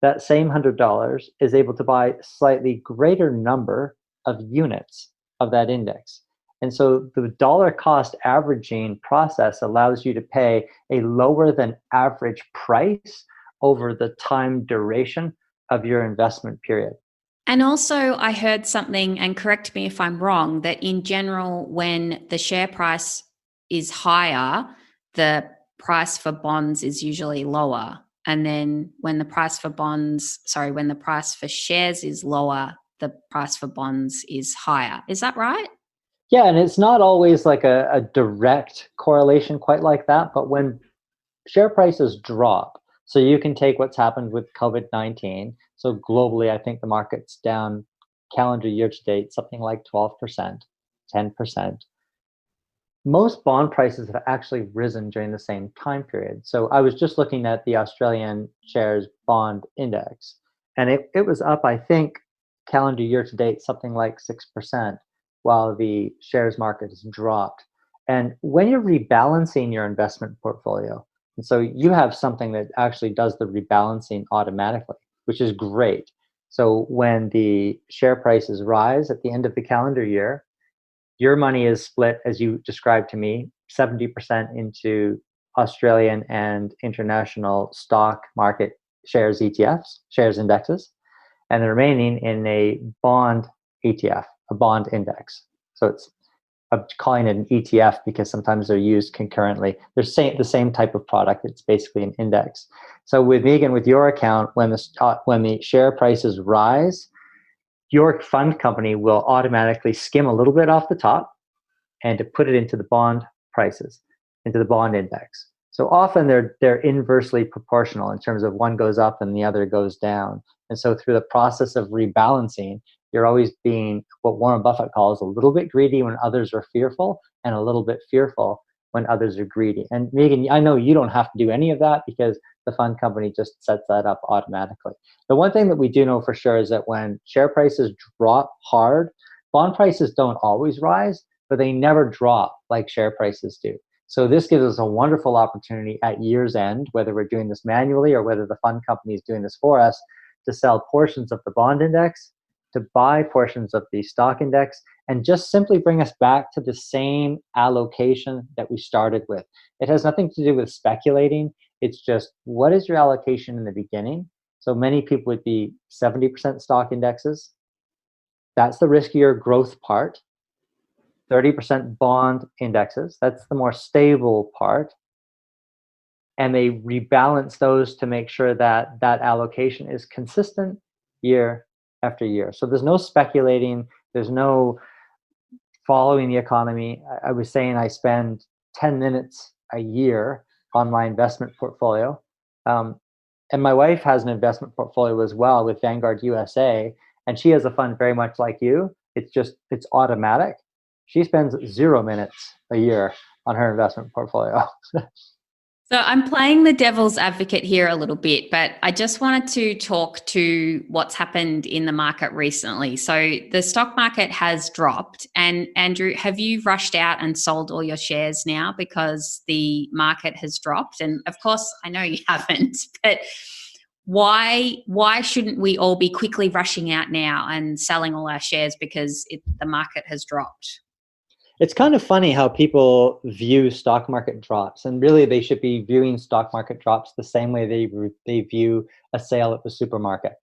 that same $100 is able to buy a slightly greater number of units of that index. And so the dollar cost averaging process allows you to pay a lower than average price over the time duration of your investment period. And also, I heard something, and correct me if I'm wrong, that in general, when the share price is higher, the price for bonds is usually lower. And then when the price for shares is lower, the price for bonds is higher. Is that right? Yeah, and it's not always like a direct correlation quite like that, but when share prices drop, so you can take what's happened with COVID-19. So globally, I think the market's down calendar year to date, something like 12%, 10%. most bond prices have actually risen during the same time period. So I was just looking at the Australian shares bond index, and it was up, I think, calendar year to date, something like 6%, while the shares market has dropped. And when you're rebalancing your investment portfolio, and so you have something that actually does the rebalancing automatically, which is great. So when the share prices rise at the end of the calendar year, your money is split, as you described to me, 70% into Australian and international stock market shares ETFs, shares indexes, and the remaining in a bond ETF, a bond index. So I'm calling it an ETF because sometimes they're used concurrently. They're the same type of product. It's basically an index. So with Meaghan, with your account, when the share prices rise, your fund company will automatically skim a little bit off the top and to put it into the bond prices, into the bond index. So often they're inversely proportional in terms of one goes up and the other goes down. And so through the process of rebalancing, you're always being what Warren Buffett calls a little bit greedy when others are fearful, and a little bit fearful when others are greedy. And Meaghan, I know you don't have to do any of that because the fund company just sets that up automatically. The one thing that we do know for sure is that when share prices drop hard, bond prices don't always rise, but they never drop like share prices do. So this gives us a wonderful opportunity at year's end, whether we're doing this manually or whether the fund company is doing this for us, to sell portions of the bond index, to buy portions of the stock index, and just simply bring us back to the same allocation that we started with. It has nothing to do with speculating. It's just, what is your allocation in the beginning? So many people would be 70% stock indexes. That's the riskier growth part. 30% bond indexes. That's the more stable part. And they rebalance those to make sure that that allocation is consistent year after year. So there's no speculating. There's no following the economy. I was saying I spend 10 minutes a year on my investment portfolio. And my wife has an investment portfolio as well with Vanguard USA. And she has a fund very much like you. It's automatic. She spends 0 minutes a year on her investment portfolio. So I'm playing the devil's advocate here a little bit, but I just wanted to talk to what's happened in the market recently. So the stock market has dropped. And Andrew, have you rushed out and sold all your shares now because the market has dropped? And of course, I know you haven't, but why shouldn't we all be quickly rushing out now and selling all our shares because the market has dropped? It's kind of funny how people view stock market drops, and really they should be viewing stock market drops the same way they view a sale at the supermarket.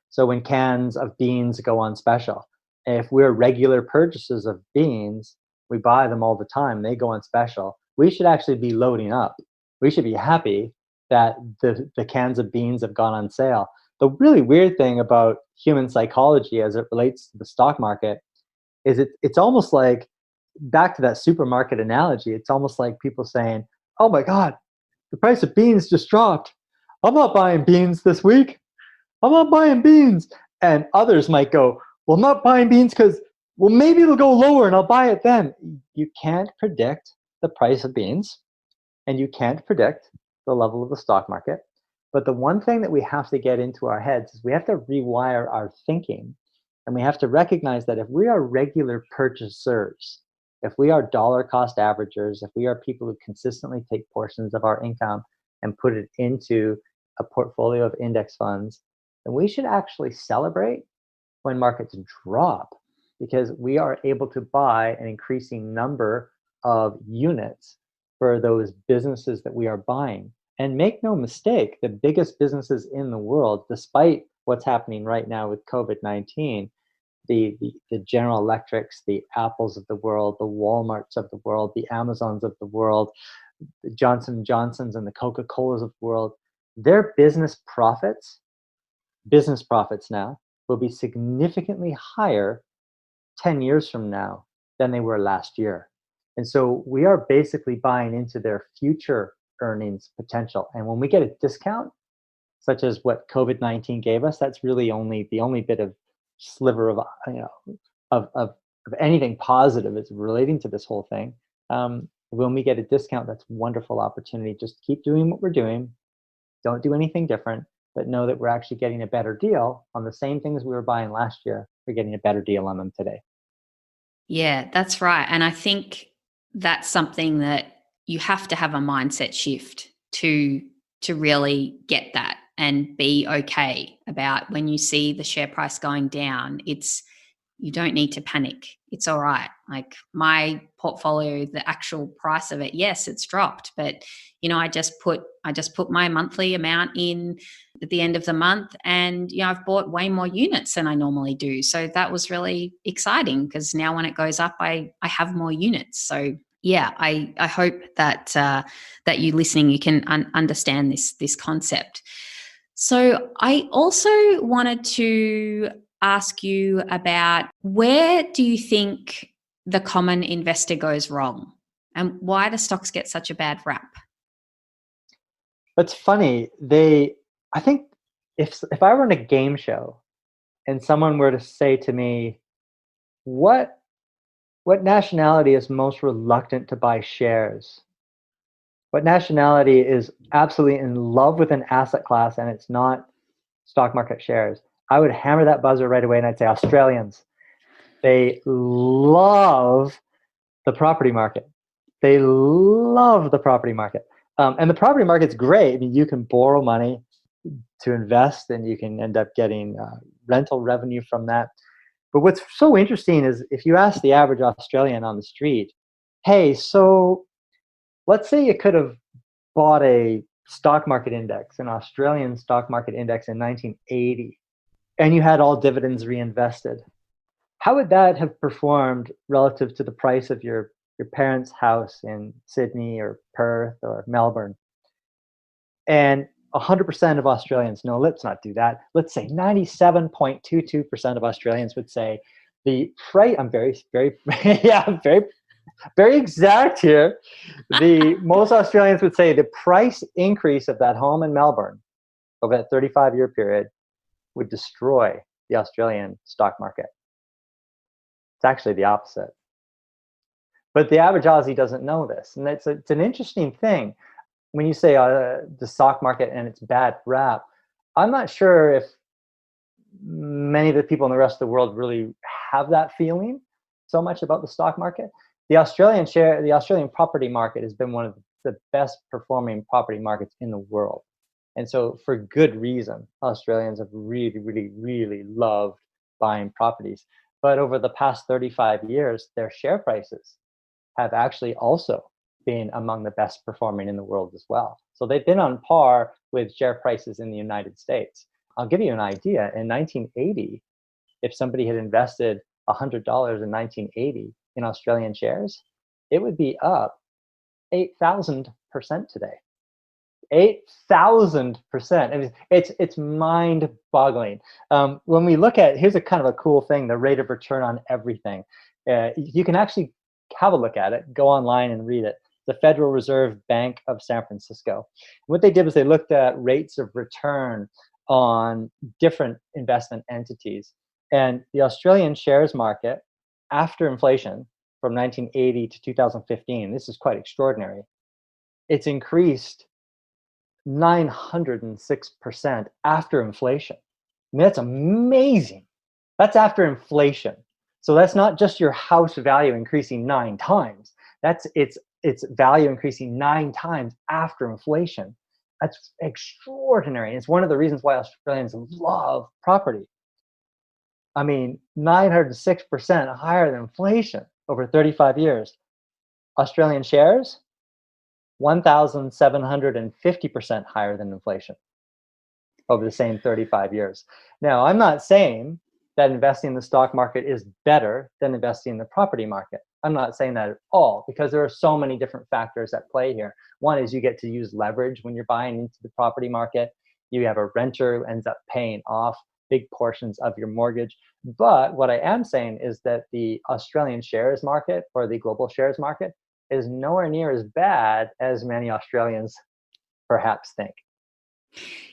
So when cans of beans go on special, if we're regular purchasers of beans, we buy them all the time, they go on special, we should actually be loading up. We should be happy that the cans of beans have gone on sale. The really weird thing about human psychology as it relates to the stock market is it's almost like, back to that supermarket analogy, it's almost like people saying, oh my God, the price of beans just dropped. I'm not buying beans this week. I'm not buying beans. And others might go, well, I'm not buying beans because, well, maybe it'll go lower and I'll buy it then. You can't predict the price of beans, and you can't predict the level of the stock market. But the one thing that we have to get into our heads is we have to rewire our thinking, and we have to recognize that if we are regular purchasers, if we are dollar cost averagers, if we are people who consistently take portions of our income and put it into a portfolio of index funds, then we should actually celebrate when markets drop, because we are able to buy an increasing number of units for those businesses that we are buying. And make no mistake, the biggest businesses in the world, despite what's happening right now with COVID-19, the General Electrics, the Apples of the world, the Walmarts of the world, the Amazons of the world, the Johnson & Johnsons and the Coca-Colas of the world, their business profits now will be significantly higher 10 years from now than they were last year. And so we are basically buying into their future earnings potential. And when we get a discount, such as what COVID-19 gave us, that's really the only bit of sliver of anything positive is relating to this whole thing. When we get a discount, that's a wonderful opportunity. Just keep doing what we're doing. Don't do anything different, but know that we're actually getting a better deal on the same things we were buying last year. We're getting a better deal on them today. Yeah, that's right. And I think that's something that you have to have a mindset shift to really get that and be okay about when you see the share price going down. You don't need to panic. It's all right. Like my portfolio, the actual price of it, yes, it's dropped, but I just put my monthly amount in at the end of the month, and I've bought way more units than I normally do. So that was really exciting because now when it goes up, I have more units. So yeah, I hope that that you listening, you can understand this concept. So I also wanted to ask you about, where do you think the common investor goes wrong, and why do stocks get such a bad rap? It's funny. I think if I were in a game show and someone were to say to me, what nationality is most reluctant to buy shares? What nationality is absolutely in love with an asset class and it's not stock market shares? I would hammer that buzzer right away and I'd say Australians. They love the property market. They love the property market. And the property market's great. I mean, you can borrow money to invest and you can end up getting rental revenue from that. But what's so interesting is if you ask the average Australian on the street, hey, so let's say you could have bought a stock market index, an Australian stock market index in 1980, and you had all dividends reinvested. How would that have performed relative to the price of your parents' house in Sydney or Perth or Melbourne? And 100% of Australians, no, let's not do that. Let's say 97.22% of Australians would say the price, I'm very, very, yeah, I'm very, very exact here. Most Australians would say the price increase of that home in Melbourne over that 35-year period would destroy the Australian stock market. It's actually the opposite. But the average Aussie doesn't know this. And it's an interesting thing. When you say the stock market and its bad rap, I'm not sure if many of the people in the rest of the world really have that feeling so much about the stock market. The Australian property market has been one of the best performing property markets in the world. And so for good reason, Australians have really, really, really loved buying properties. But over the past 35 years, their share prices have actually also been among the best performing in the world as well. So they've been on par with share prices in the United States. I'll give you an idea. In 1980, if somebody had invested $100 in 1980 in Australian shares, it would be up 8,000% today. 8,000%. I mean, it's mind-boggling. When we look at, here's a kind of a cool thing, the rate of return on everything. You can actually have a look at it, go online and read it. The Federal Reserve Bank of San Francisco. What they did was they looked at rates of return on different investment entities. And the Australian shares market, after inflation from 1980 to 2015, this is quite extraordinary, it's increased 906% after inflation. I mean, that's amazing. That's after inflation. So that's not just your house value increasing 9 times. That's its value increasing 9 times after inflation. That's extraordinary. It's one of the reasons why Australians love property. I mean, 906% higher than inflation over 35 years. Australian shares, 1,750% higher than inflation over the same 35 years. Now, I'm not saying that investing in the stock market is better than investing in the property market. I'm not saying that at all, because there are so many different factors at play here. One is you get to use leverage when you're buying into the property market. You have a renter who ends up paying off big portions of your mortgage. But what I am saying is that the Australian shares market or the global shares market is nowhere near as bad as many Australians perhaps think.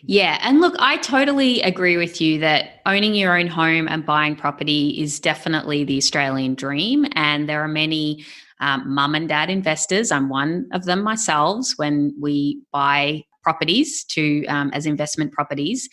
Yeah. And look, I totally agree with you that owning your own home and buying property is definitely the Australian dream. And there are many mum and dad investors. I'm one of them myself when we buy properties to as investment properties.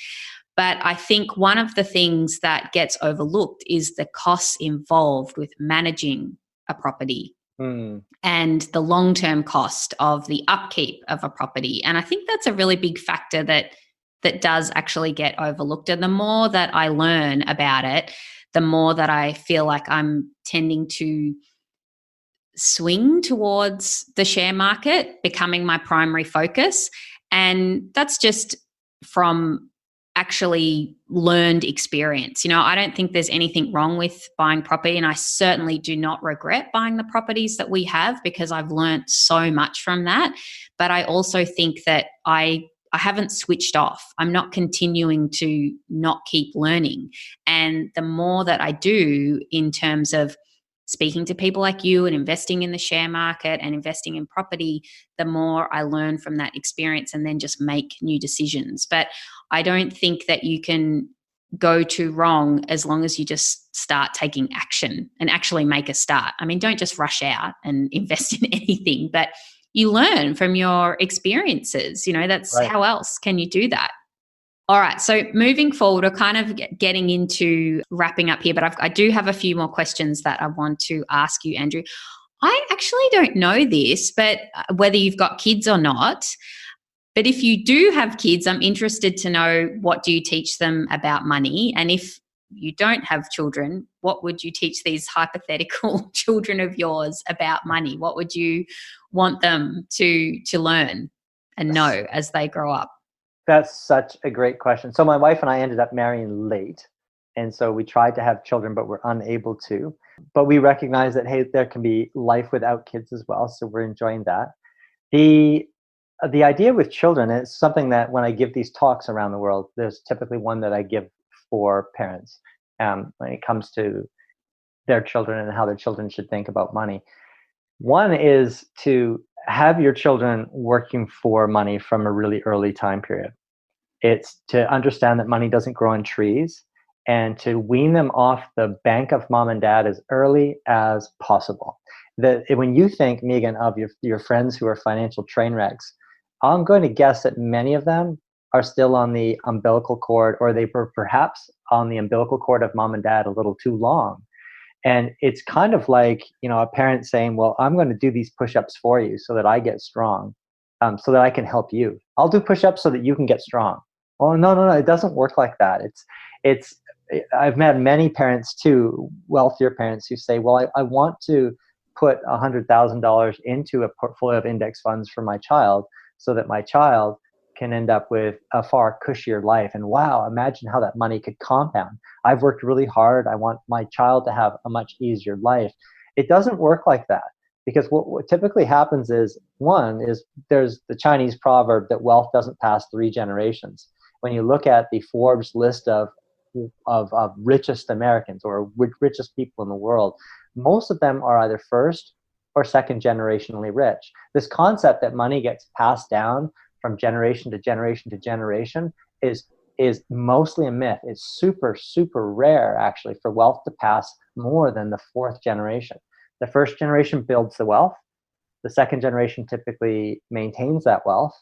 But I think one of the things that gets overlooked is the costs involved with managing a property Hmm. and the long-term cost of the upkeep of a property. And I think that's a really big factor that does actually get overlooked. And the more that I learn about it, the more that I feel like I'm tending to swing towards the share market becoming my primary focus. And that's just from actually learned experience. I don't think there's anything wrong with buying property, and I certainly do not regret buying the properties that we have because I've learned so much from that. But I also think that I haven't switched off. I'm not continuing to not keep learning. And the more that I do in terms of speaking to people like you and investing in the share market and investing in property, the more I learn from that experience and then just make new decisions. But I don't think that you can go too wrong as long as you just start taking action and actually make a start. I mean, don't just rush out and invest in anything, but you learn from your experiences. That's Right. how else can you do that? All right. So moving forward, we're kind of getting into wrapping up here, but I do have a few more questions that I want to ask you, Andrew. I actually don't know this, but whether you've got kids or not, but if you do have kids, I'm interested to know, what do you teach them about money? And if you don't have children, what would you teach these hypothetical children of yours about money? What would you want them to learn and know as they grow up? That's such a great question. So my wife and I ended up marrying late. And so we tried to have children, but we're unable to. But we recognize that, hey, there can be life without kids as well. So we're enjoying that. The the idea with children is something that when I give these talks around the world, there's typically one that I give for parents when it comes to their children and how their children should think about money. One is to have your children working for money from a really early time period. It's to understand that money doesn't grow on trees and to wean them off the bank of mom and dad as early as possible. That when you think, Meaghan, of your friends who are financial train wrecks, I'm going to guess that many of them are still on the umbilical cord, or they were perhaps on the umbilical cord of mom and dad a little too long. And it's kind of like, a parent saying, well, I'm going to do these push-ups for you so that I get strong, so that I can help you. I'll do push-ups so that you can get strong. Oh, no, no, no, it doesn't work like that. It's, I've met many parents too, wealthier parents who say, well, I want to put $100,000 into a portfolio of index funds for my child so that my child can end up with a far cushier life. And wow, imagine how that money could compound. I've worked really hard. I want my child to have a much easier life. It doesn't work like that, because what typically happens is, one is, there's the Chinese proverb that wealth doesn't pass 3 generations. When you look at the Forbes list of richest Americans or richest people in the world, most of them are either first or second generationally rich. This concept that money gets passed down from generation to generation to generation is mostly a myth. It's super, super rare, actually, for wealth to pass more than the 4th generation. The first generation builds the wealth. The second generation typically maintains that wealth.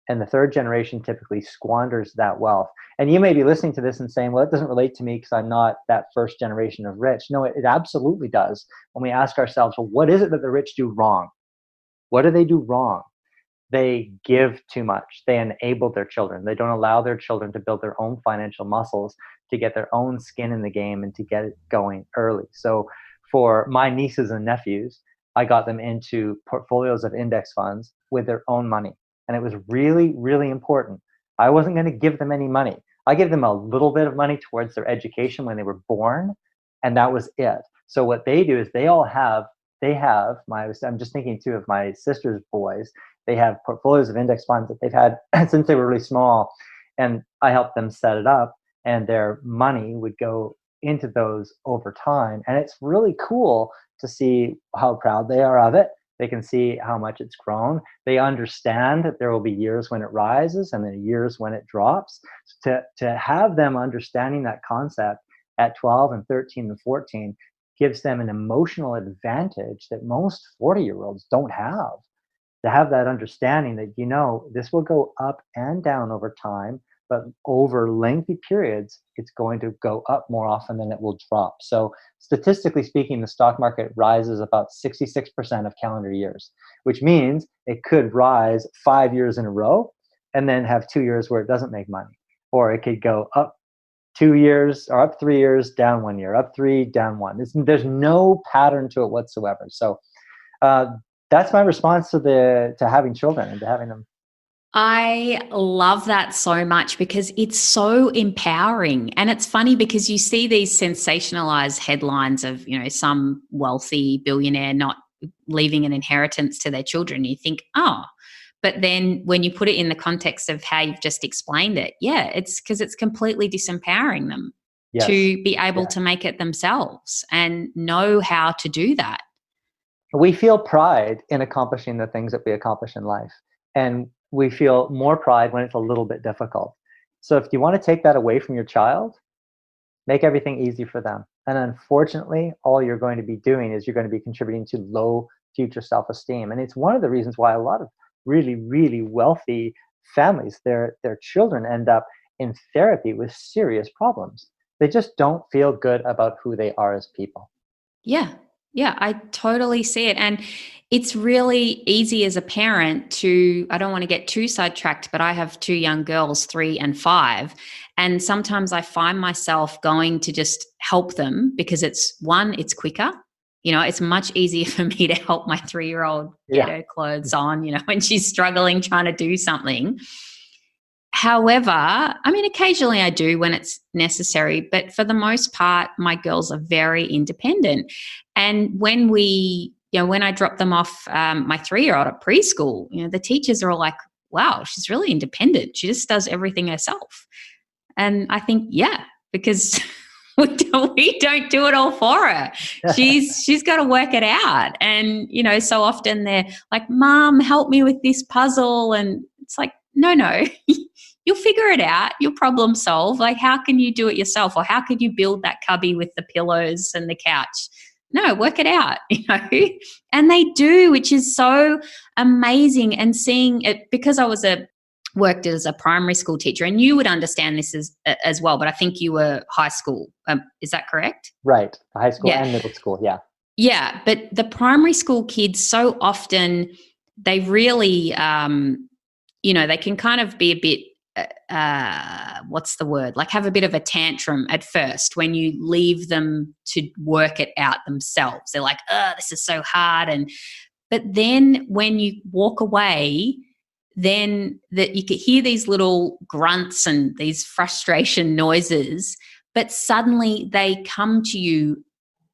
And the third generation typically squanders that wealth. And you may be listening to this and saying, well, it doesn't relate to me because I'm not that first generation of rich. No, it absolutely does. When we ask ourselves, well, what is it that the rich do wrong? What do they do wrong? They give too much. They enable their children. They don't allow their children to build their own financial muscles, to get their own skin in the game and to get it going early. So for my nieces and nephews, I got them into portfolios of index funds with their own money. And it was really, really important. I wasn't going to give them any money. I gave them a little bit of money towards their education when they were born, and that was it. So what they do is I'm just thinking too of my sister's boys. They have portfolios of index funds that they've had since they were really small, and I helped them set it up, and their money would go into those over time. And it's really cool to see how proud they are of it. They can see how much it's grown. They understand that there will be years when it rises and then years when it drops. To have them understanding that concept at 12 and 13 and 14 gives them an emotional advantage that most 40-year-olds don't have. To have that understanding that, this will go up and down over time, but over lengthy periods, it's going to go up more often than it will drop. So statistically speaking, the stock market rises about 66% of calendar years, which means it could rise 5 years in a row and then have 2 years where it doesn't make money. Or it could go up 2 years, or up 3 years, down 1 year, up 3, down 1. There's no pattern to it whatsoever. So that's my response to having children and to having them. I love that so much because it's so empowering. And it's funny because you see these sensationalized headlines of, some wealthy billionaire not leaving an inheritance to their children. You think, oh, but then when you put it in the context of how you've just explained it, it's because it's completely disempowering them to be able to make it themselves and know how to do that. We feel pride in accomplishing the things that we accomplish in life. And we feel more pride when it's a little bit difficult. So if you want to take that away from your child, make everything easy for them. And unfortunately, all you're going to be doing is you're going to be contributing to low future self-esteem. And it's one of the reasons why a lot of really, really wealthy families, their children end up in therapy with serious problems. They just don't feel good about who they are as people. Yeah, I totally see it. And it's really easy as a parent to, I don't want to get too sidetracked, but I have 2 young girls, 3 and 5. And sometimes I find myself going to just help them because it's quicker. It's much easier for me to help my 3-year-old get her clothes on, when she's struggling trying to do something. However, occasionally I do when it's necessary, but for the most part, my girls are very independent. And when when I drop them off my 3-year-old at preschool, the teachers are all like, wow, she's really independent. She just does everything herself. And I think, because we don't do it all for her. She's got to work it out. And, so often they're like, Mom, help me with this puzzle. And it's like, no. You'll figure it out. You'll problem solve. Like, how can you do it yourself? Or how could you build that cubby with the pillows and the couch? No, work it out, And they do, which is so amazing. And seeing it, because I worked as a primary school teacher, and you would understand this as well, but I think you were high school. Is that correct? Right. High school and middle school. Yeah. Yeah. But the primary school kids, so often they really, they can kind of be a bit, what's the word? Like have a bit of a tantrum at first when you leave them to work it out themselves. They're like, oh, this is so hard. But then when you walk away, then that you could hear these little grunts and these frustration noises, but suddenly they come to you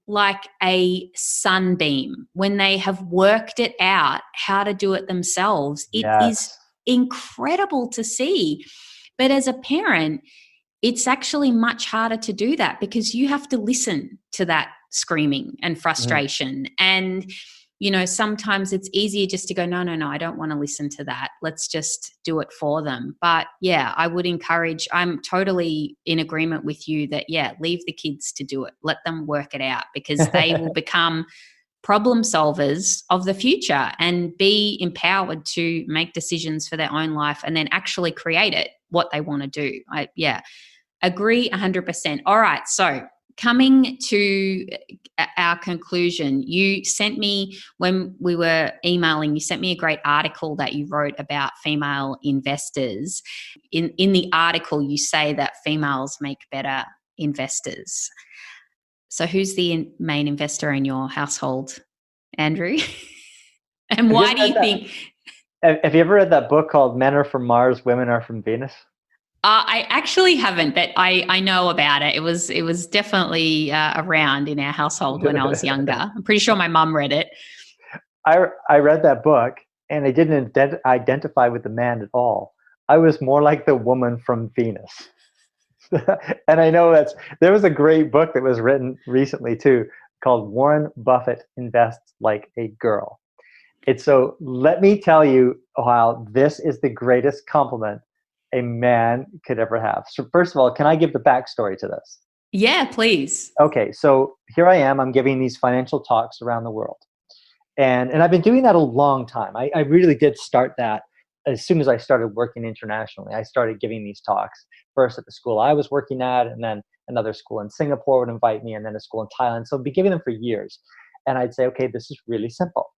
like a sunbeam when they have worked it out how to do it themselves. It is incredible to see. But as a parent, it's actually much harder to do that because you have to listen to that screaming and frustration. And, sometimes it's easier just to go, no, I don't want to listen to that. Let's just do it for them. But I would encourage, I'm totally in agreement with you that, leave the kids to do it. Let them work it out because they will become problem solvers of the future and be empowered to make decisions for their own life and then actually create it, what they want to do. Agree 100%. All right. So coming to our conclusion, you sent me, when we were emailing, you sent me a great article that you wrote about female investors. In the article, you say that females make better investors. So who's the main investor in your household, Andrew? And why do you think? Have you ever read that book called Men Are From Mars, Women Are From Venus? I actually haven't, but I know about it. It was definitely around in our household when I was younger. I'm pretty sure my mum read it. I read that book and I didn't identify with the man at all. I was more like the woman from Venus. And I know there was a great book that was written recently too called Warren Buffett Invests Like a Girl. It's so, let me tell you how this is the greatest compliment a man could ever have. So first of all, can I give the backstory to this? Yeah, please. Okay, so here I am. I'm giving these financial talks around the world. And I've been doing that a long time. I really did start that as soon as I started working internationally. I started giving these talks first at the school I was working at, and then another school in Singapore would invite me, and then a school in Thailand. So I'd be giving them for years. And I'd say, okay, this is really simple.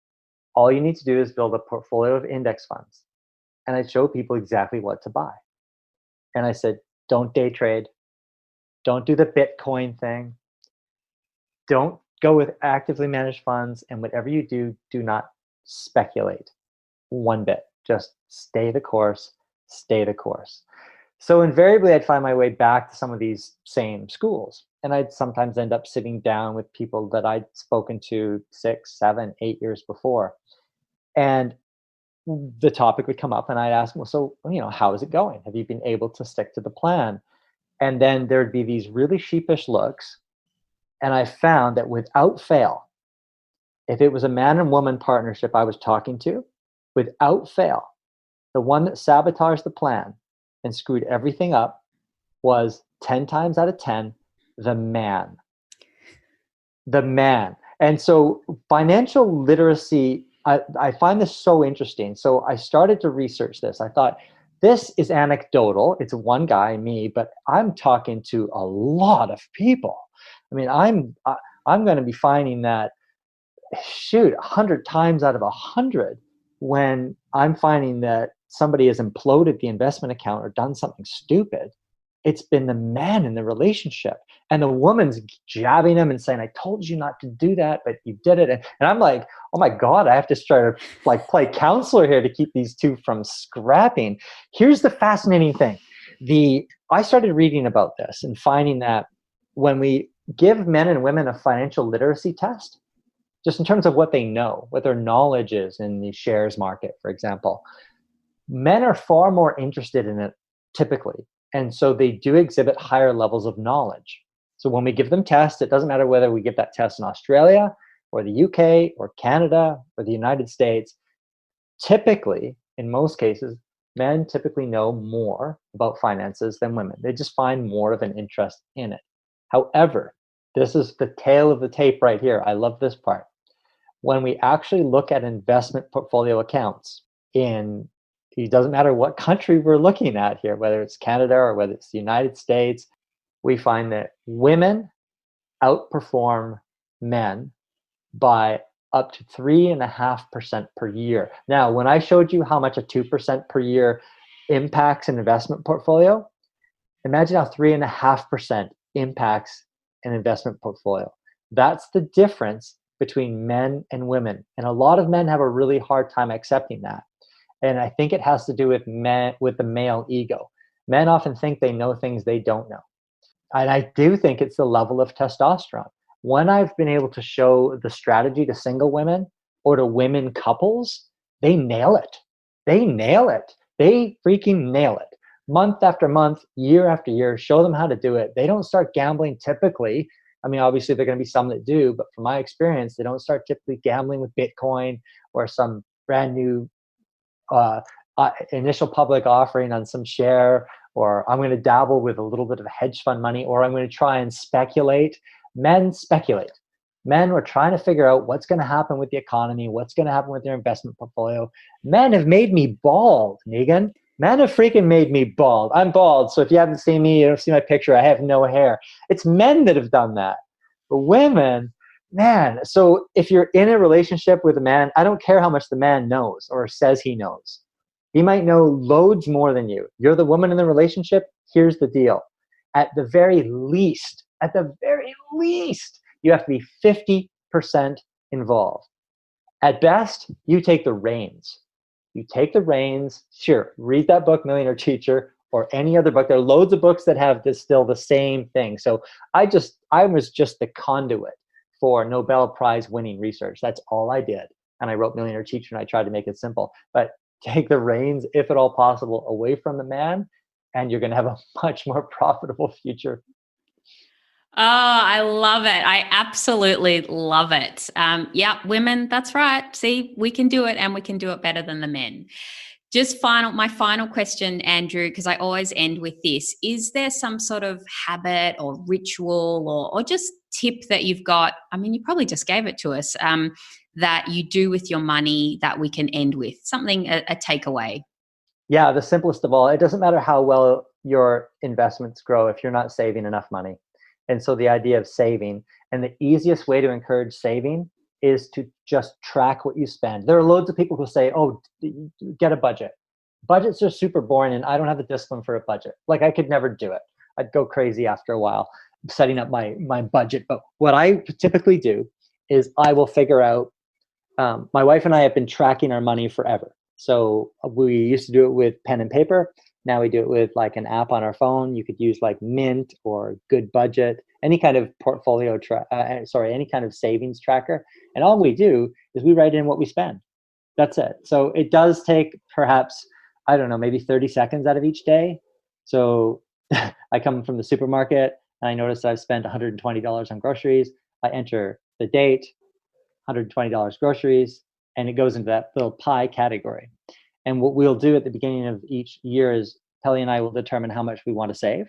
All you need to do is build a portfolio of index funds. And I'd show people exactly what to buy. And I said, don't day trade. Don't do the Bitcoin thing. Don't go with actively managed funds. And whatever you do, do not speculate one bit. Just stay the course, stay the course. So invariably, I'd find my way back to some of these same schools. And I'd sometimes end up sitting down with people that I'd spoken to 6, 7, 8 years before. And the topic would come up and I'd ask them, well, so, how is it going? Have you been able to stick to the plan? And then there'd be these really sheepish looks. And I found that without fail, if it was a man and woman partnership I was talking to, without fail, the one that sabotaged the plan and screwed everything up was 10 times out of 10, the man. The man. And so financial literacy, I find this so interesting. So I started to research this. I thought, this is anecdotal. It's one guy, me, but I'm talking to a lot of people. I mean, I'm going to be finding that, 100 times out of 100, when I'm finding that somebody has imploded the investment account or done something stupid, it's been the man in the relationship. And the woman's jabbing him and saying, I told you not to do that, but you did it. And I'm like, oh my God, I have to try to play counselor here to keep these two from scrapping. Here's the fascinating thing. I started reading about this and finding that when we give men and women a financial literacy test, just in terms of what they know, what their knowledge is in the shares market, for example, men are far more interested in it typically. And so they do exhibit higher levels of knowledge. So when we give them tests, it doesn't matter whether we give that test in Australia or the UK or Canada or the United States. Typically, in most cases, men typically know more about finances than women. They just find more of an interest in it. However, this is the tail of the tape right here. I love this part. When we actually look at investment portfolio accounts it doesn't matter what country we're looking at here, whether it's Canada or whether it's the United States, we find that women outperform men by up to 3.5% per year. Now, when I showed you how much a 2% per year impacts an investment portfolio, imagine how 3.5% impacts an investment portfolio. That's the difference between men and women. And a lot of men have a really hard time accepting that. And I think it has to do with the male ego. Men often think they know things they don't know. And I do think it's the level of testosterone. When I've been able to show the strategy to single women or to women couples, they nail it. They nail it. They freaking nail it. Month after month, year after year, show them how to do it. They don't start gambling typically. I mean, obviously, there are going to be some that do, but from my experience, they don't start typically gambling with Bitcoin or some brand new initial public offering on some share, or I'm going to dabble with a little bit of hedge fund money, or I'm going to try and speculate. Men speculate. Men were trying to figure out what's going to happen with the economy, what's going to happen with their investment portfolio. Men have made me bald, Meaghan. Men have freaking made me bald. I'm bald, so if you haven't seen me, you don't see my picture, I have no hair. It's men that have done that. But women, man, so if you're in a relationship with a man, I don't care how much the man knows or says he knows. He might know loads more than you. You're the woman in the relationship. Here's the deal. At the very least, you have to be 50% involved. At best, you take the reins. You take the reins. Sure, read that book, Millionaire Teacher, or any other book. There are loads of books that have still the same thing. So I was just the conduit for Nobel Prize winning research. That's all I did. And I wrote Millionaire Teacher and I tried to make it simple. But take the reins, if at all possible, away from the man, and you're going to have a much more profitable future. I love it. I absolutely love it. Yeah, women, that's right. See, we can do it and we can do it better than the men. My final question, Andrew, because I always end with this. Is there some sort of habit or ritual or just tip that you've got? I mean, you probably just gave it to us, that you do with your money that we can end with, something, a takeaway. Yeah, the simplest of all, it doesn't matter how well your investments grow if you're not saving enough money. And so the idea of saving, and the easiest way to encourage saving is to just track what you spend. There are loads of people who say, oh, get a budget. Budgets are super boring and I don't have the discipline for a budget. Like I could never do it. I'd go crazy after a while setting up my budget. But what I typically do is I will figure out, my wife and I have been tracking our money forever. So we used to do it with pen and paper. Now we do it with like an app on our phone. You could use like Mint or Good Budget, any kind of portfolio, any kind of savings tracker. And all we do is we write in what we spend. That's it. So it does take perhaps, I don't know, maybe 30 seconds out of each day. So I come from the supermarket and I notice I've spent $120 on groceries. I enter the date, $120 groceries, and it goes into that little pie category. And what we'll do at the beginning of each year is Kelly and I will determine how much we want to save.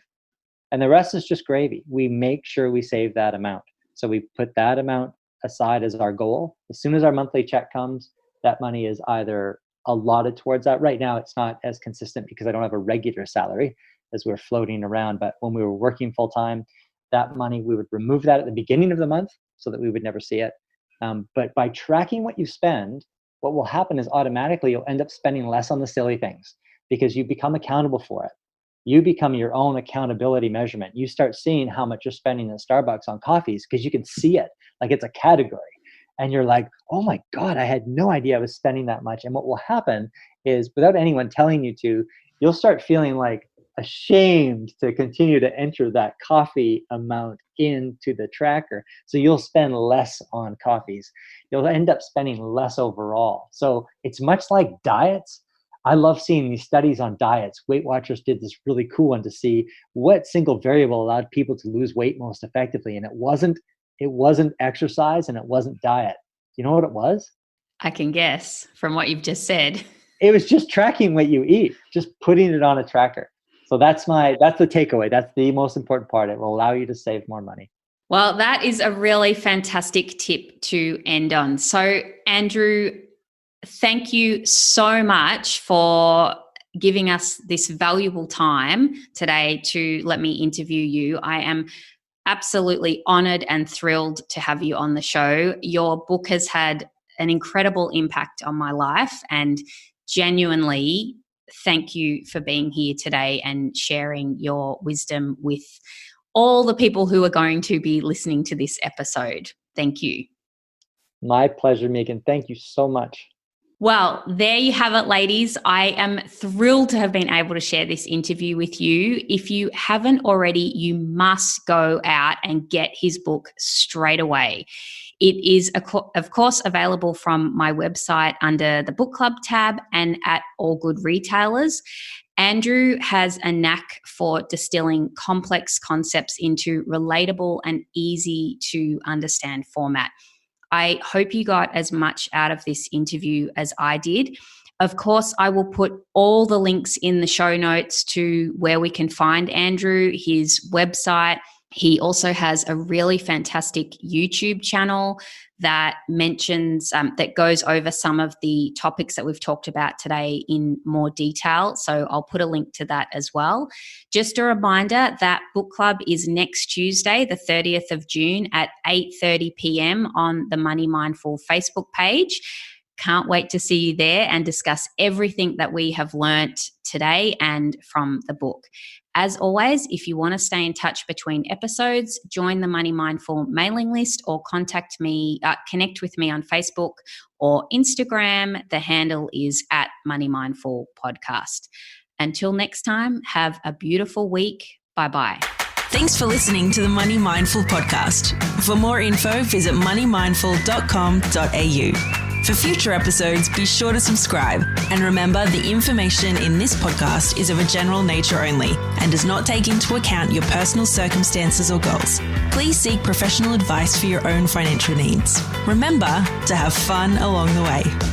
And the rest is just gravy. We make sure we save that amount. So we put that amount aside as our goal. As soon as our monthly check comes, that money is either allotted towards that. Right now, it's not as consistent because I don't have a regular salary as we're floating around. But when we were working full time, that money, we would remove that at the beginning of the month so that we would never see it. But by tracking what you spend, what will happen is automatically you'll end up spending less on the silly things because you become accountable for it. You become your own accountability measurement. You start seeing how much you're spending at Starbucks on coffees because you can see it like it's a category. And you're like, oh my God, I had no idea I was spending that much. And what will happen is without anyone telling you to, you'll start feeling like ashamed to continue to enter that coffee amount into the tracker. So you'll spend less on coffees. You'll end up spending less overall. So it's much like diets. I love seeing these studies on diets. Weight Watchers did this really cool one to see what single variable allowed people to lose weight most effectively. And it wasn't exercise and it wasn't diet. You know what it was? I can guess from what you've just said. It was just tracking what you eat, just putting it on a tracker. So that's the takeaway. That's the most important part. It will allow you to save more money. Well, that is a really fantastic tip to end on. So, Andrew, thank you so much for giving us this valuable time today to let me interview you. I am absolutely honored and thrilled to have you on the show. Your book has had an incredible impact on my life, and genuinely thank you for being here today and sharing your wisdom with all the people who are going to be listening to this episode. Thank you. My pleasure, Meaghan. Thank you so much. Well, there you have it, ladies. I am thrilled to have been able to share this interview with you. If you haven't already, you must go out and get his book straight away. It is, of course, available from my website under the book club tab and at all good retailers. Andrew has a knack for distilling complex concepts into relatable and easy to understand format. I hope you got as much out of this interview as I did. Of course, I will put all the links in the show notes to where we can find Andrew, his website. He also has a really fantastic YouTube channel that mentions, that goes over some of the topics that we've talked about today in more detail. So I'll put a link to that as well. Just a reminder that book club is next Tuesday, the 30th of June at 8:30 p.m. on the Money Mindful Facebook page. Can't wait to see you there and discuss everything that we have learnt today and from the book. As always, if you want to stay in touch between episodes, join the Money Mindful mailing list or connect with me on Facebook or Instagram. The handle is at Money Mindful Podcast. Until next time, have a beautiful week. Bye-bye. Thanks for listening to the Money Mindful podcast. For more info, visit moneymindful.com.au. For future episodes, be sure to subscribe. And remember, the information in this podcast is of a general nature only and does not take into account your personal circumstances or goals. Please seek professional advice for your own financial needs. Remember to have fun along the way.